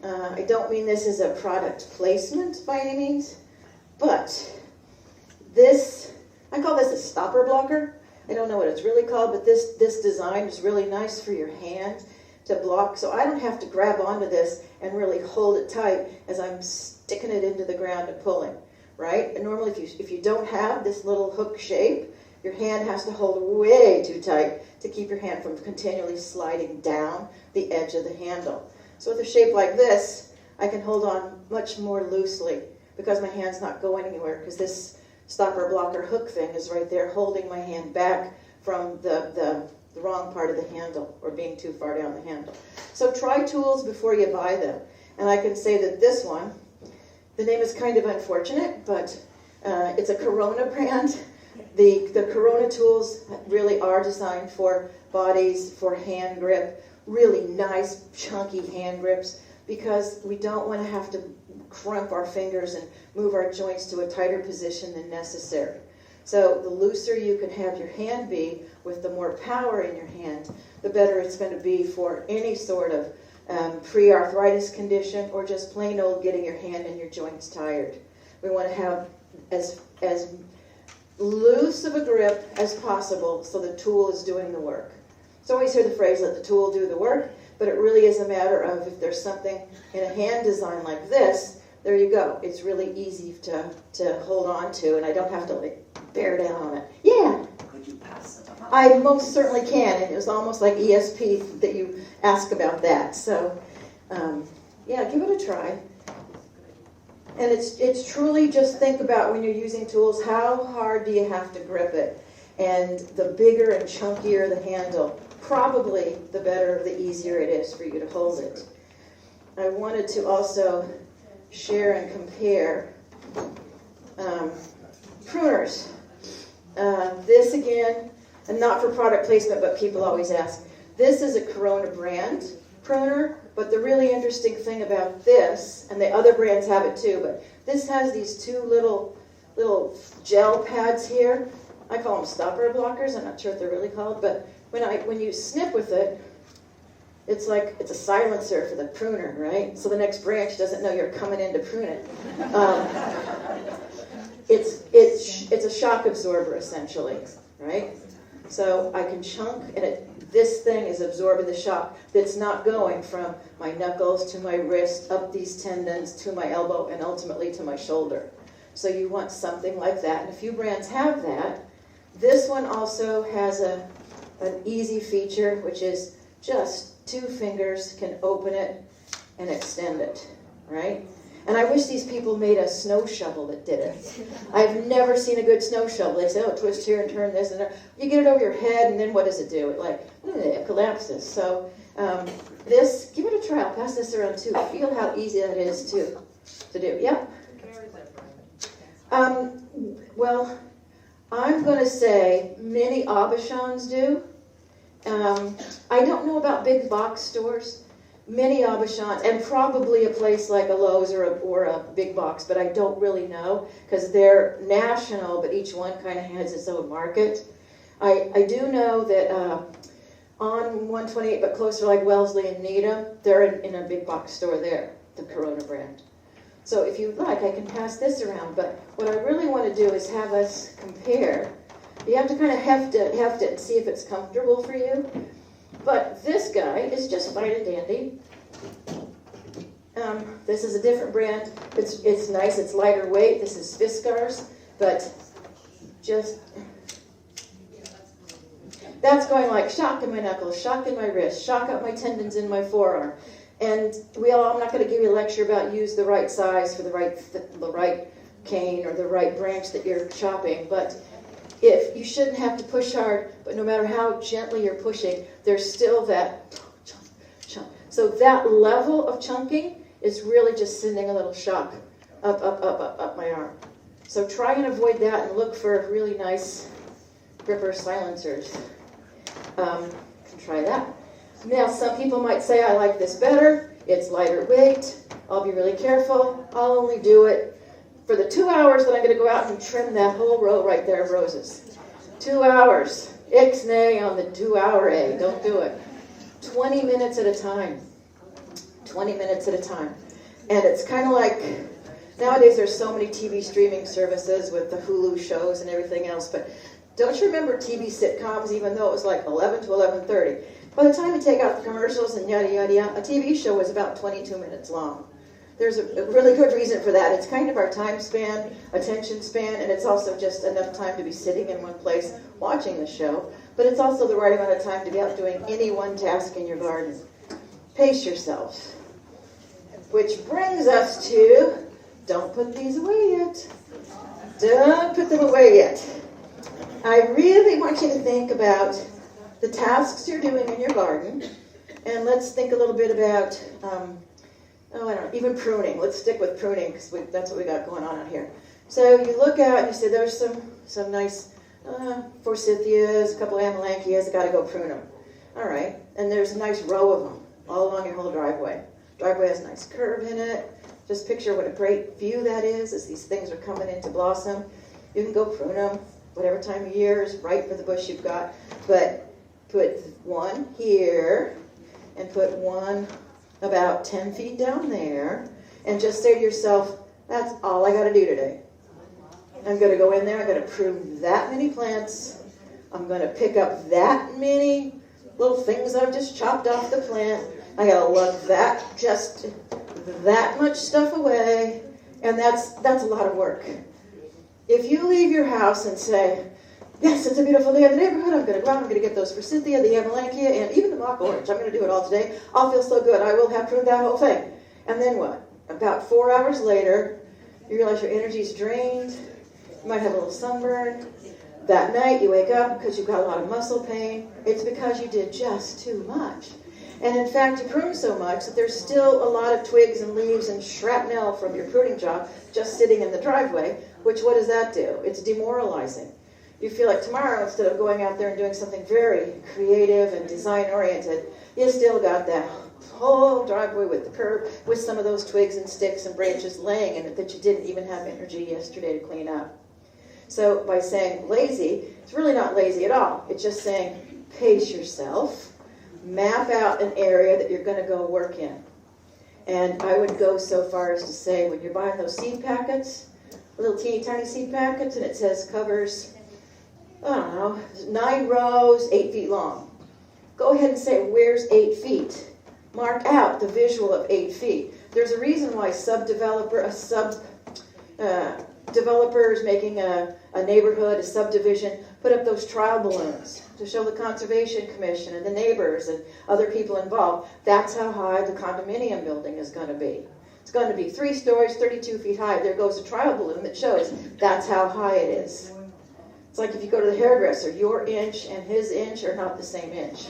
I don't mean this as a product placement by any means, but this, I call this a stopper blocker. I don't know what it's really called, but this design is really nice for your hand to block, so I don't have to grab onto this and really hold it tight as I'm sticking it into the ground and pulling, right? And normally if you don't have this little hook shape, your hand has to hold way too tight to keep your hand from continually sliding down the edge of the handle. So with a shape like this, I can hold on much more loosely because my hand's not going anywhere, because this stopper blocker hook thing is right there holding my hand back from the wrong part of the handle or being too far down the handle. So try tools before you buy them. And I can say that this one, the name is kind of unfortunate, but it's a Corona brand. The Corona tools really are designed for bodies, for hand grip, really nice chunky hand grips, because we don't want to have to cramp our fingers and move our joints to a tighter position than necessary. So the looser you can have your hand be with the more power in your hand, the better it's going to be for any sort of pre-arthritis condition or just plain old getting your hand and your joints tired. We want to have as loose of a grip as possible so the tool is doing the work. So always hear the phrase, let the tool do the work, but it really is a matter of if there's something in a hand design like this, there you go. It's really easy to hold on to, and I don't have to like bear down on it. Yeah. Could you pass it on? I most certainly can, and it was almost like ESP that you ask about that. So, yeah, give it a try. And it's truly just think about when you're using tools, how hard do you have to grip it? And the bigger and chunkier the handle, probably the better, the easier it is for you to hold it. I wanted to also share and compare pruners. This again, and not for product placement, but people always ask. This is a Corona brand pruner, but the really interesting thing about this, and the other brands have it too, but this has these two little gel pads here. I call them stopper blockers. I'm not sure what they're really called, but when you snip with it, it's like it's a silencer for the pruner, right? So the next branch doesn't know you're coming in to prune it. It's a shock absorber essentially, right? So I can chunk, and this thing is absorbing the shock that's not going from my knuckles to my wrist, up these tendons to my elbow, and ultimately to my shoulder. So you want something like that, and a few brands have that. This one also has an easy feature, which is just 2 fingers can open it and extend it, right? And I wish these people made a snow shovel that did it. I've never seen a good snow shovel. They say, oh, twist here and turn this and there. You get it over your head, and then what does it do? It collapses. So this, give it a try. I'll pass this around too. Feel how easy that is to do. Yeah? Well, I'm going to say many Aubuchons do. I don't know about big box stores. Many Aubuchons, and probably a place like a Lowe's or a big box, but I don't really know because they're national, but each one kind of has its own market. I do know that on 128, but closer like Wellesley and Needham, they're in a big box store there, the Corona brand. So if you'd like, I can pass this around, but what I really want to do is have us compare. You have to kind of heft it and see if it's comfortable for you. But this guy is just fine and dandy. This is a different brand. It's nice. It's lighter weight. This is Fiskars, but just that's going like shock in my knuckles, shock in my wrist, shock up my tendons in my forearm. And I'm not going to give you a lecture about use the right size for the right cane or the right branch that you're chopping, but if you shouldn't have to push hard, but no matter how gently you're pushing, there's still that chunk. So that level of chunking is really just sending a little shock up my arm. So try and avoid that and look for really nice gripper silencers. Can try that. Now, some people might say, I like this better. It's lighter weight. I'll be really careful. I'll only do it for the 2 hours that I'm going to go out and trim that whole row right there of roses. 2 hours. Ixnay on the 2 hour A. Don't do it. 20 minutes at a time. 20 minutes at a time. And it's kind of like, nowadays there's so many TV streaming services with the Hulu shows and everything else, but don't you remember TV sitcoms, even though it was like 11 to 11:30? By the time you take out the commercials and yada, yada, yada, a TV show was about 22 minutes long. There's a really good reason for that. It's kind of our time span, attention span, and it's also just enough time to be sitting in one place watching the show. But it's also the right amount of time to be out doing any one task in your garden. Pace yourself. Which brings us to, don't put these away yet. Don't put them away yet. I really want you to think about the tasks you're doing in your garden, and let's think a little bit about even pruning. Let's stick with pruning because that's what we got going on out here. So you look out and you say, there's some nice forsythias, a couple of amelanchias, I got to go prune them. All right, and there's a nice row of them all along your whole driveway. Driveway has a nice curve in it. Just picture what a great view that is as these things are coming into blossom. You can go prune them, whatever time of year is right for the bush you've got. But put one here and put one about 10 feet down there. And just say to yourself, that's all I got to do today. I'm going to go in there, I'm going to prune that many plants. I'm going to pick up that many little things I've just chopped off the plant. I got to lug just that much stuff away. And that's a lot of work. If you leave your house and say, yes, it's a beautiful day in the neighborhood, I'm going to go out, I'm going to get those forsythia, the amelanchier, and even the mock orange. I'm going to do it all today. I'll feel so good. I will have pruned that whole thing. And then what? About 4 hours later, you realize your energy's drained. You might have a little sunburn. That night, you wake up because you've got a lot of muscle pain. It's because you did just too much. And in fact, you prune so much that there's still a lot of twigs and leaves and shrapnel from your pruning job just sitting in the driveway, which what does that do? It's demoralizing. You feel like tomorrow, instead of going out there and doing something very creative and design-oriented, you still got that whole driveway with the curb, with some of those twigs and sticks and branches laying in it that you didn't even have energy yesterday to clean up. So by saying lazy, it's really not lazy at all. It's just saying pace yourself, map out an area that you're going to go work in. And I would go so far as to say, when you're buying those seed packets, little teeny tiny seed packets, and it says covers, I don't know, 9 rows, 8 feet long. Go ahead and say, where's 8 feet? Mark out the visual of 8 feet. There's a reason why developers making a neighborhood, a subdivision, put up those trial balloons to show the Conservation Commission and the neighbors and other people involved. That's how high the condominium building is going to be. It's going to be 3 stories, 32 feet high. There goes a trial balloon that shows that's how high it is. It's like if you go to the hairdresser, your inch and his inch are not the same inch.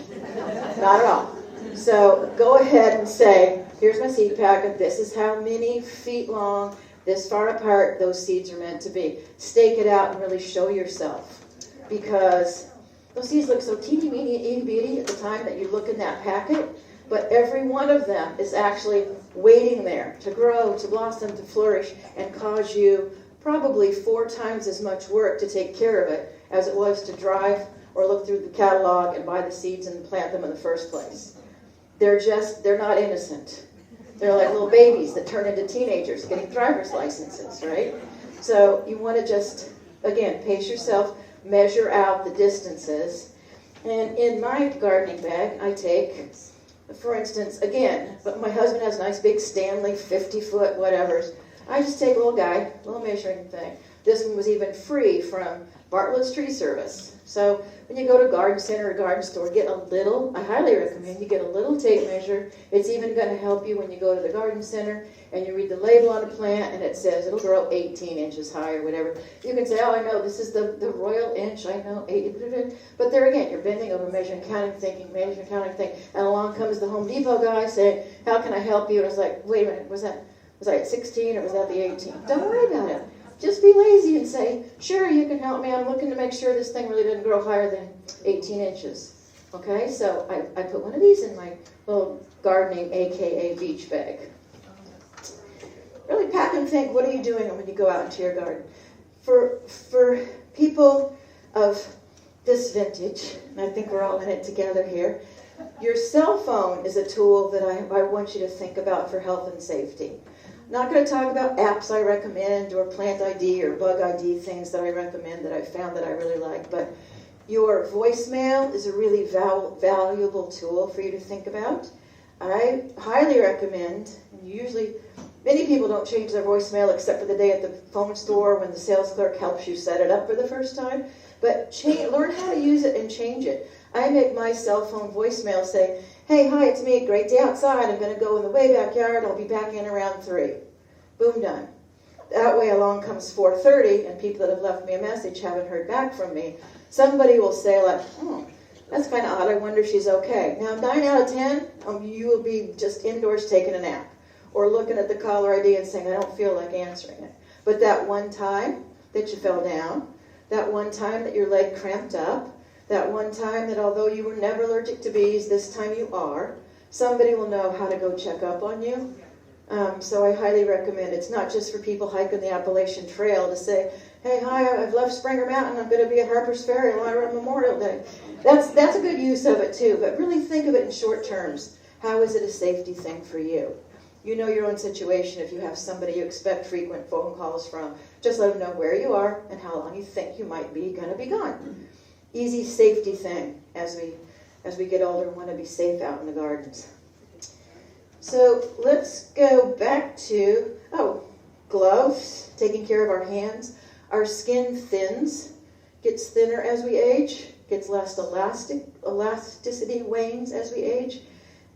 Not at all. So go ahead and say, here's my seed packet. This is how many feet long, this far apart those seeds are meant to be. Stake it out and really show yourself. Because those seeds look so teeny, weeny, itty bitty at the time that you look in that packet, but every one of them is actually waiting there to grow, to blossom, to flourish, and cause you probably 4 times as much work to take care of it as it was to drive or look through the catalog and buy the seeds and plant them in the first place. They're not innocent. They're like little babies that turn into teenagers getting driver's licenses, right? So you want to just, again, pace yourself, measure out the distances. And in my gardening bag, I take, for instance, again, but my husband has a nice big Stanley 50-foot whatevers. I just take a little guide, a little measuring thing. This one was even free from Bartlett's Tree Service. So when you go to a garden center or garden store, get a little, I highly recommend you get a little tape measure. It's even going to help you when you go to the garden center and you read the label on a plant and it says it'll grow 18 inches high or whatever. You can say, oh, I know, this is the royal inch, I know, 8. But there again, you're bending over, measuring, counting, thinking, measuring, counting, thinking. And along comes the Home Depot guy saying, how can I help you? And it's like, wait a minute, was I at 16 or was that the 18? Don't worry about it. Just be lazy and say, sure, you can help me. I'm looking to make sure this thing really doesn't grow higher than 18 inches. Okay, so I put one of these in my little gardening, AKA beach bag. Really pack and think, what are you doing when you go out into your garden? For people of this vintage, and I think we're all in it together here, your cell phone is a tool that I want you to think about for health and safety. I'm not going to talk about apps I recommend or plant ID or bug ID, things that I recommend that I found that I really like, but your voicemail is a really valuable tool for you to think about. I highly recommend, and usually many people don't change their voicemail except for the day at the phone store when the sales clerk helps you set it up for the first time, but learn how to use it and change it. I make my cell phone voicemail say, hey, hi, it's me, great day outside, I'm going to go in the way backyard, I'll be back in around 3. Boom, done. That way along comes 4:30, and people that have left me a message haven't heard back from me. Somebody will say like, that's kind of odd, I wonder if she's okay. Now 9 out of 10, you will be just indoors taking a nap, or looking at the caller ID and saying, I don't feel like answering it. But that one time that you fell down, that one time that your leg cramped up, that one time that although you were never allergic to bees, this time you are, somebody will know how to go check up on you. So I highly recommend. It's not just for people hiking the Appalachian Trail to say, hey, hi, I've left Springer Mountain, I'm going to be at Harper's Ferry on Memorial Day. That's a good use of it too, but really think of it in short terms. How is it a safety thing for you? You know your own situation. If you have somebody you expect frequent phone calls from, just let them know where you are and how long you think you might be going to be gone. Easy safety thing as we get older and want to be safe out in the gardens. So let's go back to, gloves, taking care of our hands. Our skin thins, gets thinner as we age, gets less elasticity wanes as we age.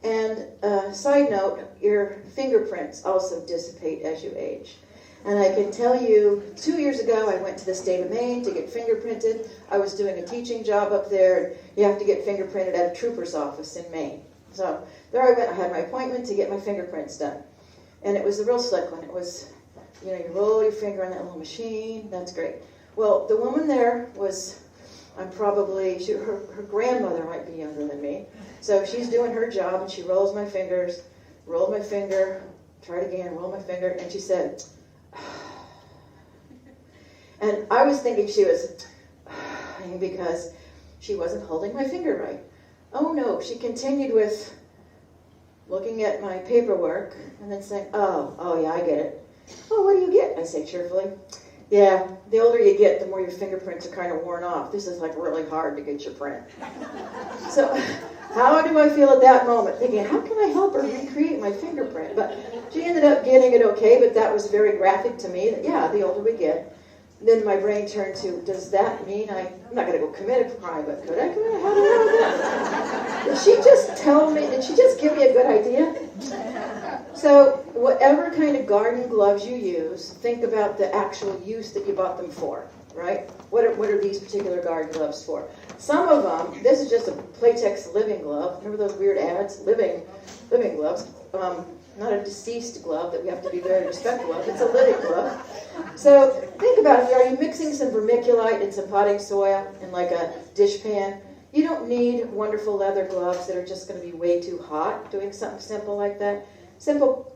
And side note, your fingerprints also dissipate as you age. And I can tell you, 2 years ago, I went to the state of Maine to get fingerprinted. I was doing a teaching job up there. You have to get fingerprinted at a trooper's office in Maine. So there I went. I had my appointment to get my fingerprints done. And it was a real slick one. It was, you roll your finger on that little machine. That's great. Well, the woman there was, her grandmother might be younger than me. So she's doing her job, and she rolls my fingers, rolled my finger, tried again, roll my finger, and she said, and I was thinking she was because she wasn't holding my finger right. Oh no, she continued with looking at my paperwork and then saying, oh yeah, I get it. Oh, what do you get? I say cheerfully. Yeah, the older you get, the more your fingerprints are kind of worn off. This is like really hard to get your print. So how do I feel at that moment? Thinking, how can I help her recreate my fingerprint? But she ended up getting it okay, but that was very graphic to me. That, yeah, the older we get. Then my brain turned to, does that mean I'm not going to go commit a crime, but could I commit? How do I know that? Did she just tell me, did she just give me a good idea? So whatever kind of garden gloves you use, think about the actual use that you bought them for, right? What are these particular garden gloves for? Some of them, this is just a Playtex living glove. Remember those weird ads? Living gloves. Not a deceased glove that we have to be very respectful of. It's a living glove. So think about it. Are you mixing some vermiculite and some potting soil in like a dish pan? You don't need wonderful leather gloves that are just going to be way too hot doing something simple like that. Simple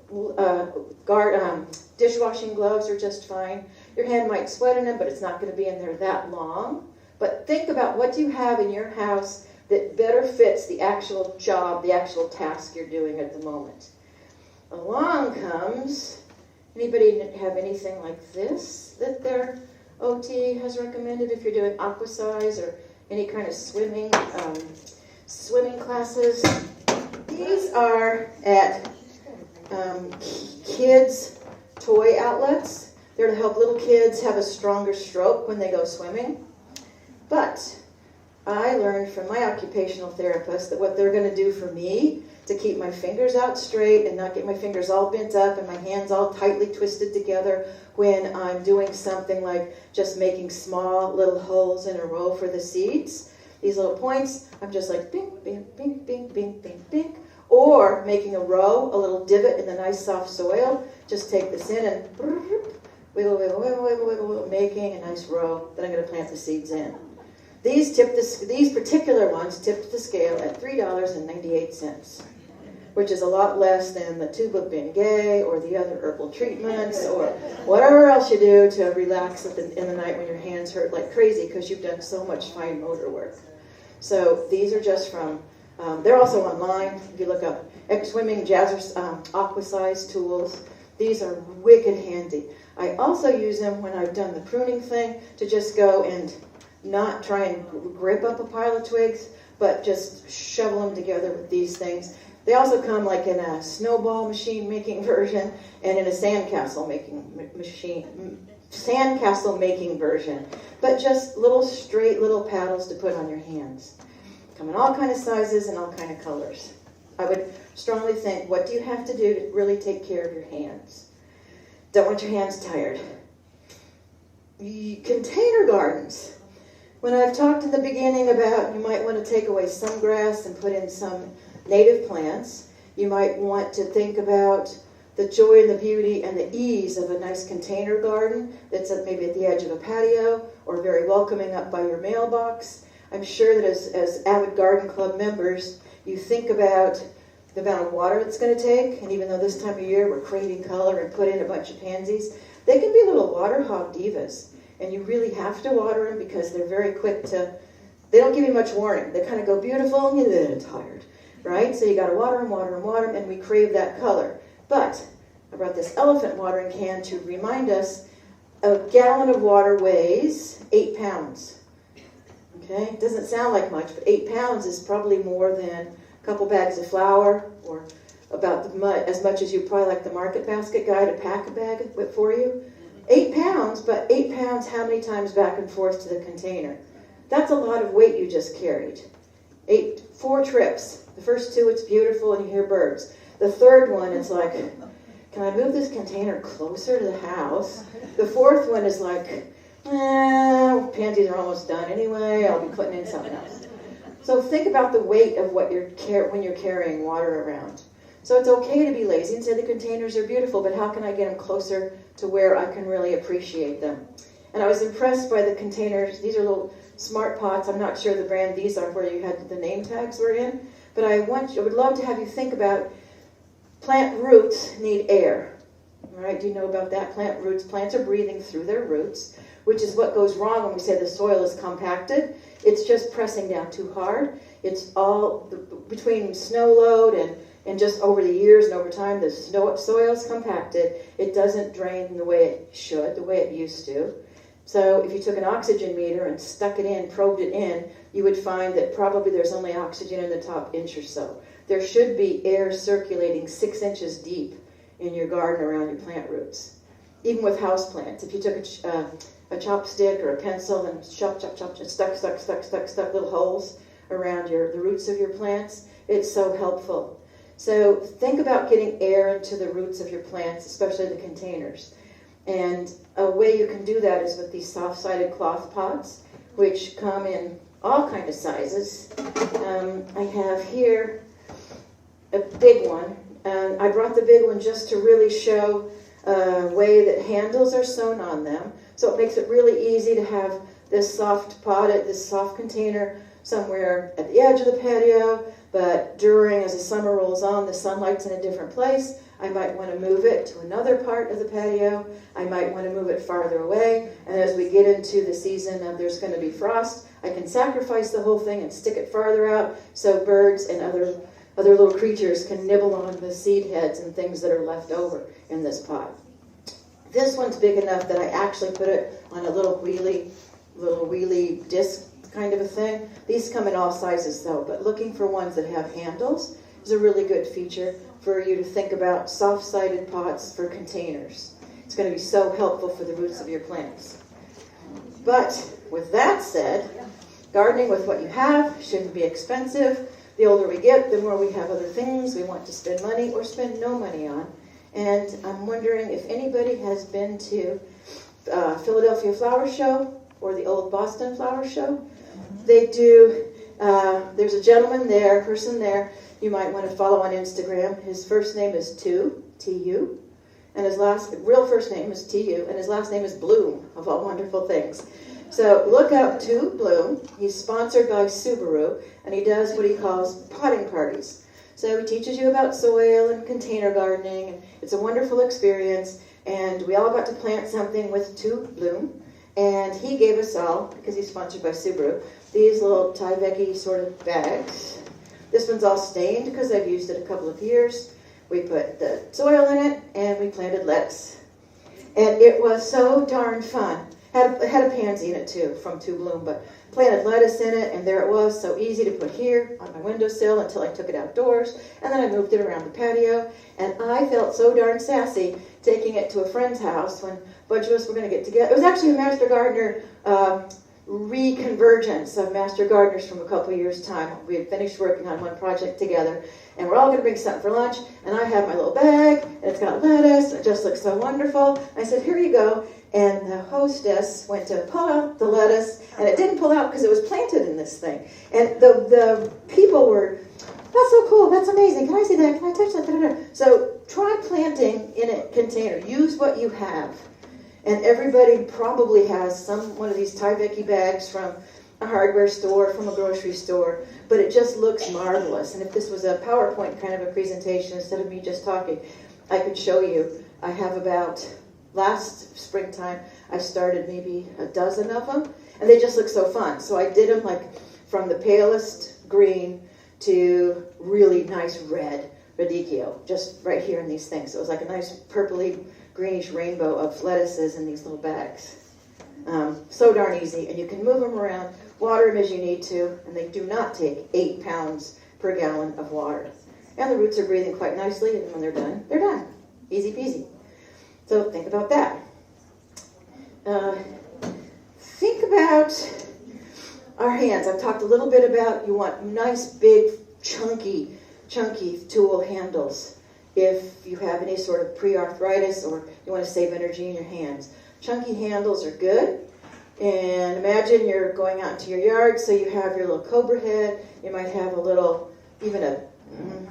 dishwashing gloves are just fine. Your hand might sweat in them, but it's not going to be in there that long. But think about what do you have in your house that better fits the actual job, the actual task you're doing at the moment. Along comes, anybody have anything like this that their OT has recommended if you're doing aquasize or any kind of swimming classes? These are at kids' toy outlets. They're to help little kids have a stronger stroke when they go swimming. But I learned from my occupational therapist that what they're going to do for me to keep my fingers out straight and not get my fingers all bent up and my hands all tightly twisted together when I'm doing something like just making small little holes in a row for the seeds. These little points, I'm just like bink, bink, bink, bink, bink, bink, bink. Or making a row, a little divot in the nice soft soil. Just take this in and wiggle, wiggle, wiggle, wiggle, wiggle, wiggle, making a nice row that I'm going to plant the seeds in. These particular ones tipped the scale at $3.98, which is a lot less than the tube of Bengay or the other herbal treatments or whatever else you do to relax in the night when your hands hurt like crazy because you've done so much fine motor work. So these are just from, they're also online. If you look up swimming, jazzers, aquasize tools, these are wicked handy. I also use them when I've done the pruning thing to just go and not try and grip up a pile of twigs, but just shovel them together with these things. They also come like in a snowball machine making version and in a sandcastle making version. But just little straight little paddles to put on your hands. Come in all kind of sizes and all kind of colors. I would strongly think, what do you have to do to really take care of your hands? Don't want your hands tired. Container gardens. When I've talked in the beginning about you might want to take away some grass and put in some native plants, you might want to think about the joy and the beauty and the ease of a nice container garden that's maybe at the edge of a patio or very welcoming up by your mailbox. I'm sure that as avid garden club members, you think about the amount of water it's going to take, and even though this time of year we're craving color and put in a bunch of pansies, they can be little water hog divas. And you really have to water them because they're very quick to, they don't give you much warning. They kind of go beautiful and then tired, right? So you got to water them, water them, water them, and we crave that color. But I brought this elephant watering can to remind us a gallon of water weighs 8 pounds. Okay, it doesn't sound like much, but 8 pounds is probably more than a couple bags of flour, or about as much as you probably like the Market Basket guy to pack a bag for you. 8 pounds, but 8 pounds how many times back and forth to the container? That's a lot of weight you just carried. 4 trips. The first 2, it's beautiful and you hear birds. The third one, it's like, can I move this container closer to the house? The fourth one is like, pansies are almost done anyway, I'll be putting in something else. So think about the weight of what when you're carrying water around. So it's okay to be lazy and say the containers are beautiful, but how can I get them closer to where I can really appreciate them? And I was impressed by the containers. These are little smart pots. I'm not sure the brand these are where you had the name tags were in, but I would love to have you think about plant roots need air. All right, do you know about that? Plant roots, plants are breathing through their roots, which is what goes wrong when we say the soil is compacted. It's just pressing down too hard. It's all between snow load and just over the years and over time, the soil is compacted. It doesn't drain the way it should, the way it used to. So if you took an oxygen meter and stuck it in, probed it in, you would find that probably there's only oxygen in the top inch or so. There should be air circulating 6 inches deep in your garden around your plant roots. Even with house plants, if you took a chopstick or a pencil and stuck little holes around the roots of your plants, it's so helpful. So think about getting air into the roots of your plants, especially the containers. And a way you can do that is with these soft-sided cloth pots, which come in all kinds of sizes. I have here a big one. And I brought the big one just to really show a way that handles are sewn on them. So it makes it really easy to have this soft pot, this soft container somewhere at the edge of the patio, but as the summer rolls on, the sunlight's in a different place. I might want to move it to another part of the patio. I might want to move it farther away. And as we get into the season of there's going to be frost, I can sacrifice the whole thing and stick it farther out so birds and other little creatures can nibble on the seed heads and things that are left over in this pot. This one's big enough that I actually put it on a little wheelie disc kind of a thing. These come in all sizes though, but looking for ones that have handles is a really good feature for you to think about soft-sided pots for containers. It's going to be so helpful for the roots of your plants. But with that said, gardening with what you have shouldn't be expensive. The older we get, the more we have other things we want to spend money or spend no money on. And I'm wondering if anybody has been to Philadelphia Flower Show or the Old Boston Flower Show. They do, there's a person there, you might want to follow on Instagram. His first name is T-U, and his real first name is T-U, and his last name is Bloom, of all wonderful things. So look up To Bloom. He's sponsored by Subaru, and he does what he calls potting parties. So he teaches you about soil and container gardening, and it's a wonderful experience, and we all got to plant something with To Bloom, and he gave us all, because he's sponsored by Subaru, these little Tyvek-y sort of bags. This one's all stained because I've used it a couple of years. We put the soil in it, and we planted lettuce. And it was so darn fun. It had a pansy in it too, from To Bloom, but planted lettuce in it, and there it was, so easy to put here on my windowsill until I took it outdoors, and then I moved it around the patio, and I felt so darn sassy taking it to a friend's house when a bunch of us were going to get together. It was actually a Master Gardener reconvergence of Master Gardeners from a couple years' time. We had finished working on one project together, and we're all going to bring something for lunch, and I have my little bag, and it's got lettuce, and it just looks so wonderful. I said, here you go. And the hostess went to pull out the lettuce, and it didn't pull out because it was planted in this thing. And the people were, that's so cool, that's amazing, can I see that, can I touch that? So try planting in a container. Use what you have. And everybody probably has one of these Tyvek-y bags from a hardware store, from a grocery store, but it just looks marvelous. And if this was a PowerPoint kind of a presentation instead of me just talking, I could show you. I have about, last springtime, I started maybe a dozen of them, and they just look so fun. So I did them like from the palest green to really nice red radicchio, just right here in these things. So it was like a nice purpley greenish rainbow of lettuces in these little bags. So darn easy, and you can move them around, water them as you need to, and they do not take 8 pounds per gallon of water. And the roots are breathing quite nicely, and when they're done, they're done. Easy peasy. So think about that. Think about our hands. I've talked a little bit about you want nice, big, chunky tool handles if you have any sort of pre-arthritis or you want to save energy in your hands. Chunky handles are good. And imagine you're going out into your yard, so you have your little cobra head. You might have a little,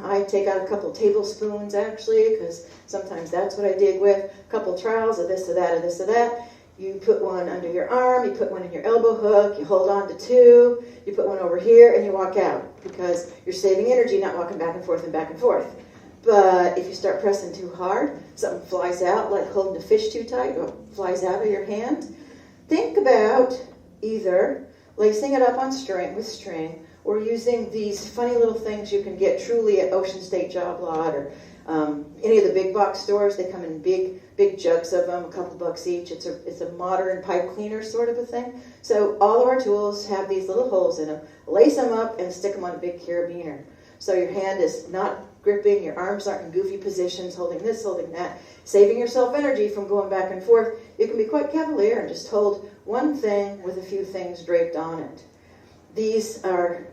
I take out a couple tablespoons actually, because sometimes that's what I dig with. A couple trowels of this or that or this or that. You put one under your arm, you put one in your elbow hook, you hold on to two, you put one over here, and you walk out, because you're saving energy, not walking back and forth and back and forth. But if you start pressing too hard, something flies out, like holding the fish too tight, or flies out of your hand. Think about either lacing it up on string with string, or using these funny little things you can get truly at Ocean State Job Lot or any of the big box stores. They come in big jugs of them, a couple bucks each. It's a modern pipe cleaner sort of a thing. So all of our tools have these little holes in them. Lace them up and stick them on a big carabiner. So your hand is not gripping, your arms aren't in goofy positions, holding this, holding that, saving yourself energy from going back and forth. You can be quite cavalier and just hold one thing with a few things draped on it. These are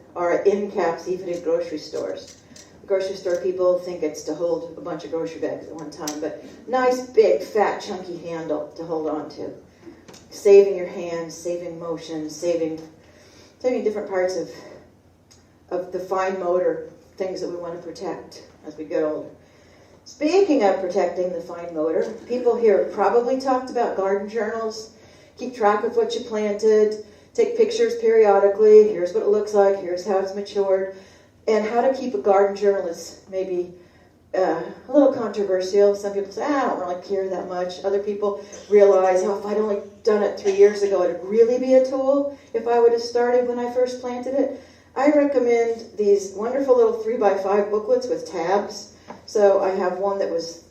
end caps even in grocery stores. Grocery store people think it's to hold a bunch of grocery bags at one time, but nice, big, fat, chunky handle to hold on to. Saving your hands, saving motion, saving different parts of the fine motor things that we want to protect as we get older. Speaking of protecting the fine motor, people here have probably talked about garden journals. Keep track of what you planted. Take pictures periodically. Here's what it looks like. Here's how it's matured. And how to keep a garden journal is maybe a little controversial. Some people say, I don't really care that much. Other people realize, if I'd only done it 3 years ago, it'd really be a tool if I would have started when I first planted it. I recommend these wonderful little 3x5 booklets with tabs. So I have one that was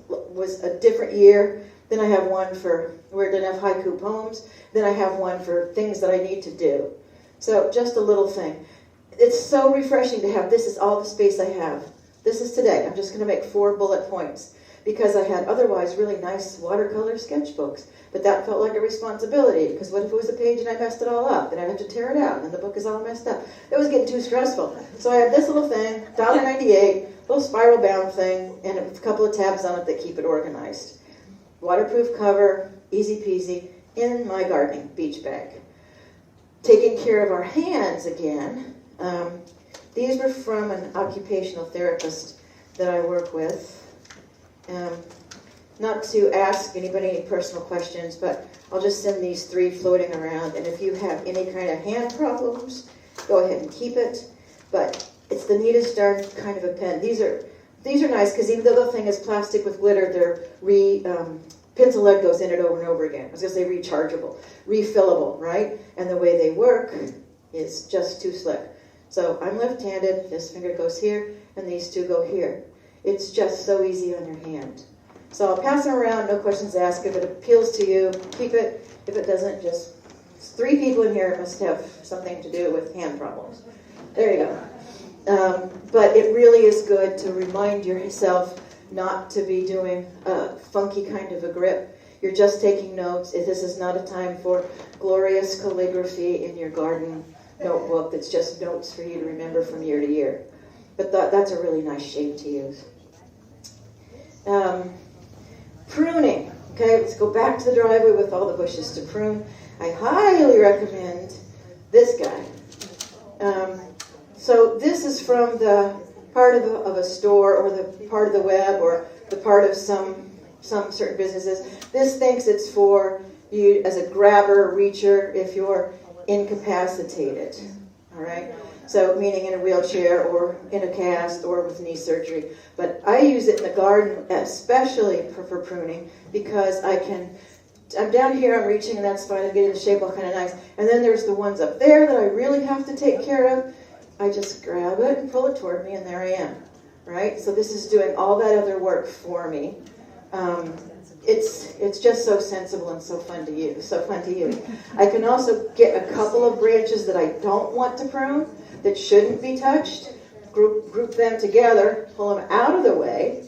a different year. Then I have one for where I didn't have haiku poems. Then I have one for things that I need to do. So just a little thing. It's so refreshing to have, this is all the space I have. This is today. I'm just going to make 4 bullet points because I had otherwise really nice watercolor sketchbooks. But that felt like a responsibility, because what if it was a page and I messed it all up? Then I'd have to tear it out, and then the book is all messed up. It was getting too stressful. So I had this little thing, $1.98, little spiral bound thing, and a couple of tabs on it that keep it organized. Waterproof cover, easy peasy, in my gardening beach bag. Taking care of our hands again. These were from an occupational therapist that I work with. Not to ask anybody any personal questions, but I'll just send these 3 floating around. And if you have any kind of hand problems, go ahead and keep it. But it's the neatest darn kind of a pen. These are nice because even though the thing is plastic with glitter, they're pencil lead goes in it over and over again. I was going to say rechargeable, refillable, right? And the way they work is just too slick. So I'm left-handed. This finger goes here, and these 2 go here. It's just so easy on your hand. So I'll pass them around, no questions asked. If it appeals to you, keep it. If it doesn't, just 3 people in here must have something to do with hand problems. There you go. But it really is good to remind yourself not to be doing a funky kind of a grip. You're just taking notes. This is not a time for glorious calligraphy in your garden notebook that's just notes for you to remember from year to year. But that's a really nice shape to use. Pruning. Okay, let's go back to the driveway with all the bushes to prune. I highly recommend this guy. So this is from the part of a store, or the part of the web, or the part of some certain businesses. This thinks it's for you as a grabber, reacher, if you're incapacitated, all right? So meaning in a wheelchair or in a cast or with knee surgery. But I use it in the garden especially for pruning because I'm down here, I'm reaching, and that's fine, I'm getting the shape all kind of nice. And then there's the ones up there that I really have to take care of. I just grab it and pull it toward me, and there I am, right? So this is doing all that other work for me. It's just so sensible and so fun to use, I can also get a couple of branches that I don't want to prune, that shouldn't be touched, group them together, pull them out of the way.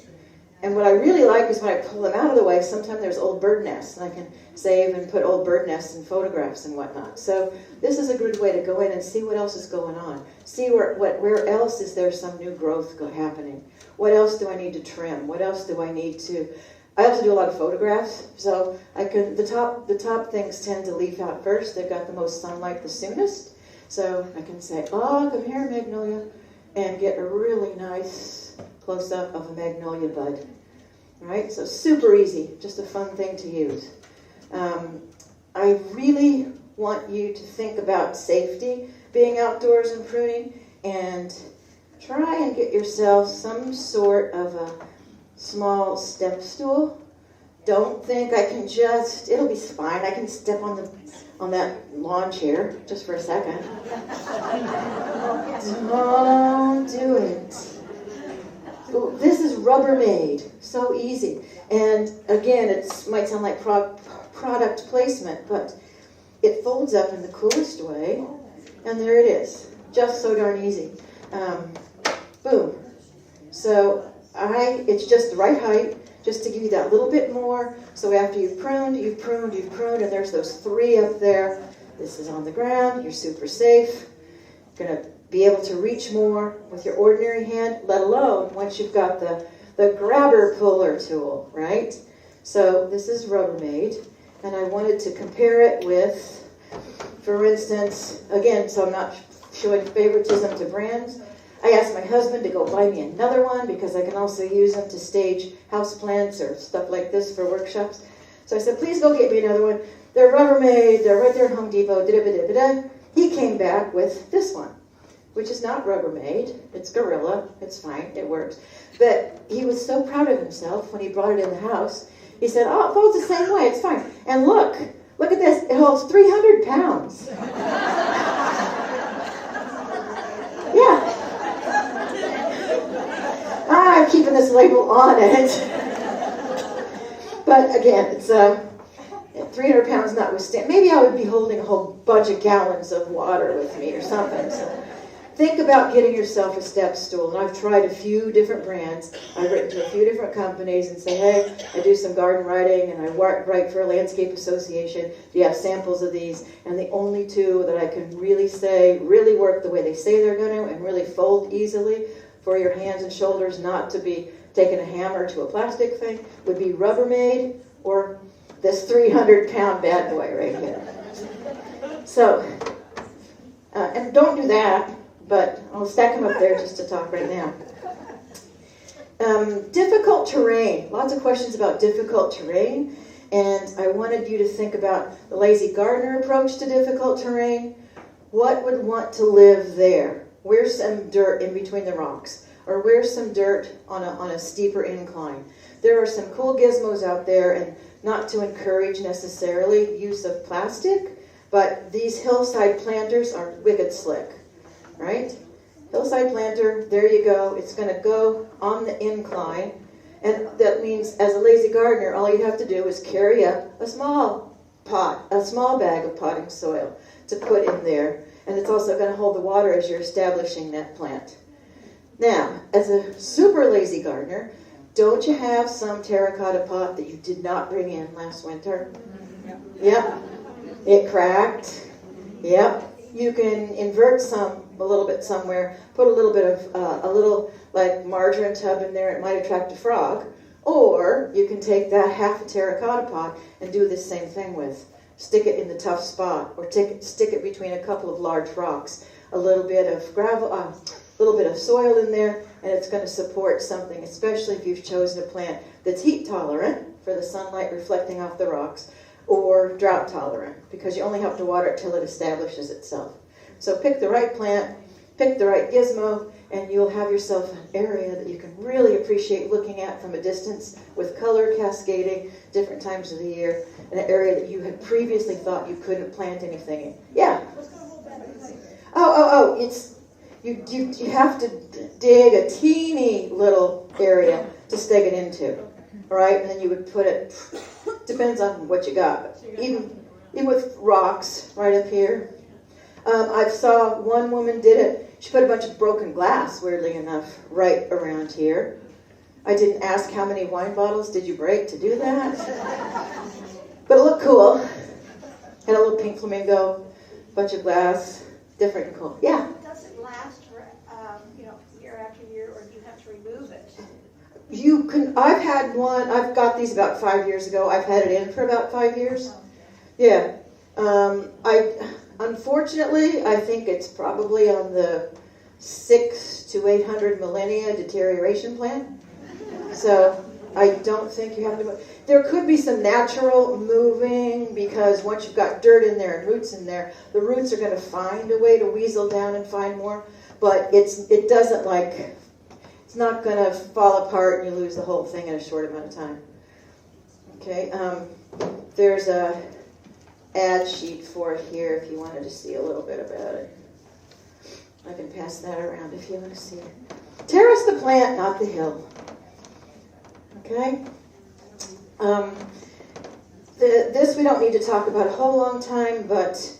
And what I really like is when I pull them out of the way, sometimes there's old bird nests, and I can save and put old bird nests in photographs and whatnot. So this is a good way to go in and see what else is going on. See where else is there some new growth happening. What else do I need to trim? What else do I need to... I also do a lot of photographs, so the top things tend to leaf out first. They've got the most sunlight the soonest. So I can say, oh, come here, magnolia, and get a really nice close-up of a magnolia bud. Right? So super easy, just a fun thing to use. I really want you to think about safety, being outdoors and pruning, and try and get yourself some sort of a small step stool. Don't think I can it'll be fine, I can step on that lawn chair just for a second. Don't do it. This is Rubbermaid, so easy. And again, it might sound like product placement, but it folds up in the coolest way, and there it is. Just so darn easy. Boom. So it's just the right height, just to give you that little bit more. So after you've pruned, and there's those 3 up there. This is on the ground, you're super safe. You're going to be able to reach more with your ordinary hand, let alone once you've got the grabber puller tool, right? So this is Rubbermaid, and I wanted to compare it with, for instance, again, so I'm not showing favoritism to brands, I asked my husband to go buy me another one because I can also use them to stage houseplants or stuff like this for workshops. So I said, please go get me another one. They're Rubbermaid, they're right there at Home Depot, da-da-da-da-da. He came back with this one, which is not Rubbermaid, it's Gorilla, it's fine, it works. But he was so proud of himself when he brought it in the house. He said, oh, it folds the same way, it's fine. And look at this, it holds 300 pounds. Yeah. I'm keeping this label on it. But again, it's 300 pounds notwithstanding. Maybe I would be holding a whole bunch of gallons of water with me or something. So think about getting yourself a step stool. And I've tried a few different brands. I've written to a few different companies and say, hey, I do some garden writing and I write for a landscape association. Do you have samples of these? And the only 2 that I can really say really work the way they say they're going to and really fold easily for your hands and shoulders, not to be taking a hammer to a plastic thing, would be Rubbermaid or this 300-pound bad boy right here. So, and don't do that, but I'll stack them up there just to talk right now. Difficult terrain. Lots of questions about difficult terrain, and I wanted you to think about the lazy gardener approach to difficult terrain. What would want to live there? Where's some dirt in between the rocks? Or where's some dirt on a steeper incline? There are some cool gizmos out there, and not to encourage necessarily use of plastic, but these hillside planters are wicked slick, right? Hillside planter, there you go. It's going to go on the incline, and that means as a lazy gardener, all you have to do is carry up a small bag of potting soil to put in there. And it's also going to hold the water as you're establishing that plant. Now, as a super lazy gardener, don't you have some terracotta pot that you did not bring in last winter? Yep. It cracked. Yep. You can invert a little bit somewhere, put a little bit of, a little like margarine tub in there, it might attract a frog. Or you can take that half a terracotta pot and do the same thing with. Stick it in the tough spot, or stick it between a couple of large rocks. A little bit of gravel, a little bit of soil in there, and it's going to support something, especially if you've chosen a plant that's heat tolerant for the sunlight reflecting off the rocks. or drought tolerant, because you only have to water it till it establishes itself. So pick the right plant, pick the right gizmo, and you'll have yourself an area that you can really appreciate looking at from a distance with color cascading different times of the year, in an area that you had previously thought you couldn't plant anything in. Yeah? It's you have to dig a teeny little area to stake it into, all right? And then you would put it, depends on what you got, but even with rocks right up here. I saw one woman did it. She put a bunch of broken glass, weirdly enough, right around here. I didn't ask how many wine bottles did you break to do that. But it looked cool. Had a little pink flamingo, bunch of glass, different and cool. Yeah? Does it last for, year after year, or do you have to remove it? You can. I've had one. I've got these about 5 years ago. I've had it in for about 5 years. Yeah. Unfortunately, I think it's probably on the 600 to 800 millennia deterioration plan. So I don't think you have to move. There could be some natural moving, because once you've got dirt in there and roots in there, the roots are going to find a way to weasel down and find more. But it doesn't it's not going to fall apart and you lose the whole thing in a short amount of time. Okay, there's a ad sheet for it here if you wanted to see a little bit about it. I can pass that around if you want to see it. Terrace the plant, not the hill. Okay? This we don't need to talk about a whole long time, but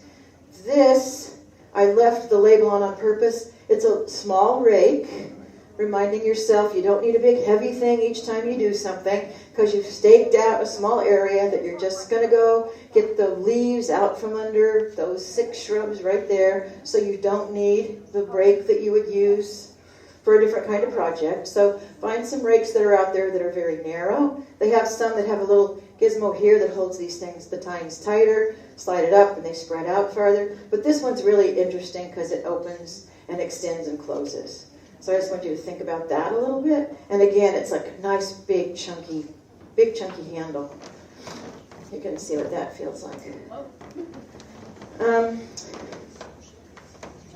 this, I left the label on purpose. It's a small rake, reminding yourself you don't need a big heavy thing each time you do something, because you've staked out a small area that you're just going to go get the leaves out from under those 6 shrubs right there, so you don't need the rake that you would use for a different kind of project. So find some rakes that are out there that are very narrow. They have some that have a little gizmo here that holds these things, the tines tighter, slide it up and they spread out farther. But this one's really interesting because it opens and extends and closes. So I just want you to think about that a little bit. And again, it's like a nice big chunky handle. You can see what that feels like.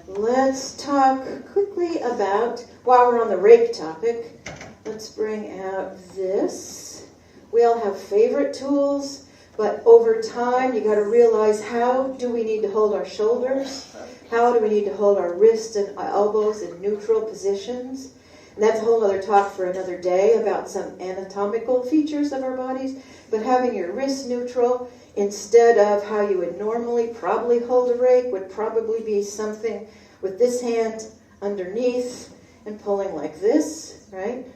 Let's talk quickly about, while we're on the rake topic, let's bring out this. We all have favorite tools, but over time you got to realize, how do we need to hold our shoulders? How do we need to hold our wrists and elbows in neutral positions? And that's a whole other talk for another day about some anatomical features of our bodies. But having your wrists neutral instead of how you would normally probably hold a rake would probably be something with this hand underneath and pulling like this, right?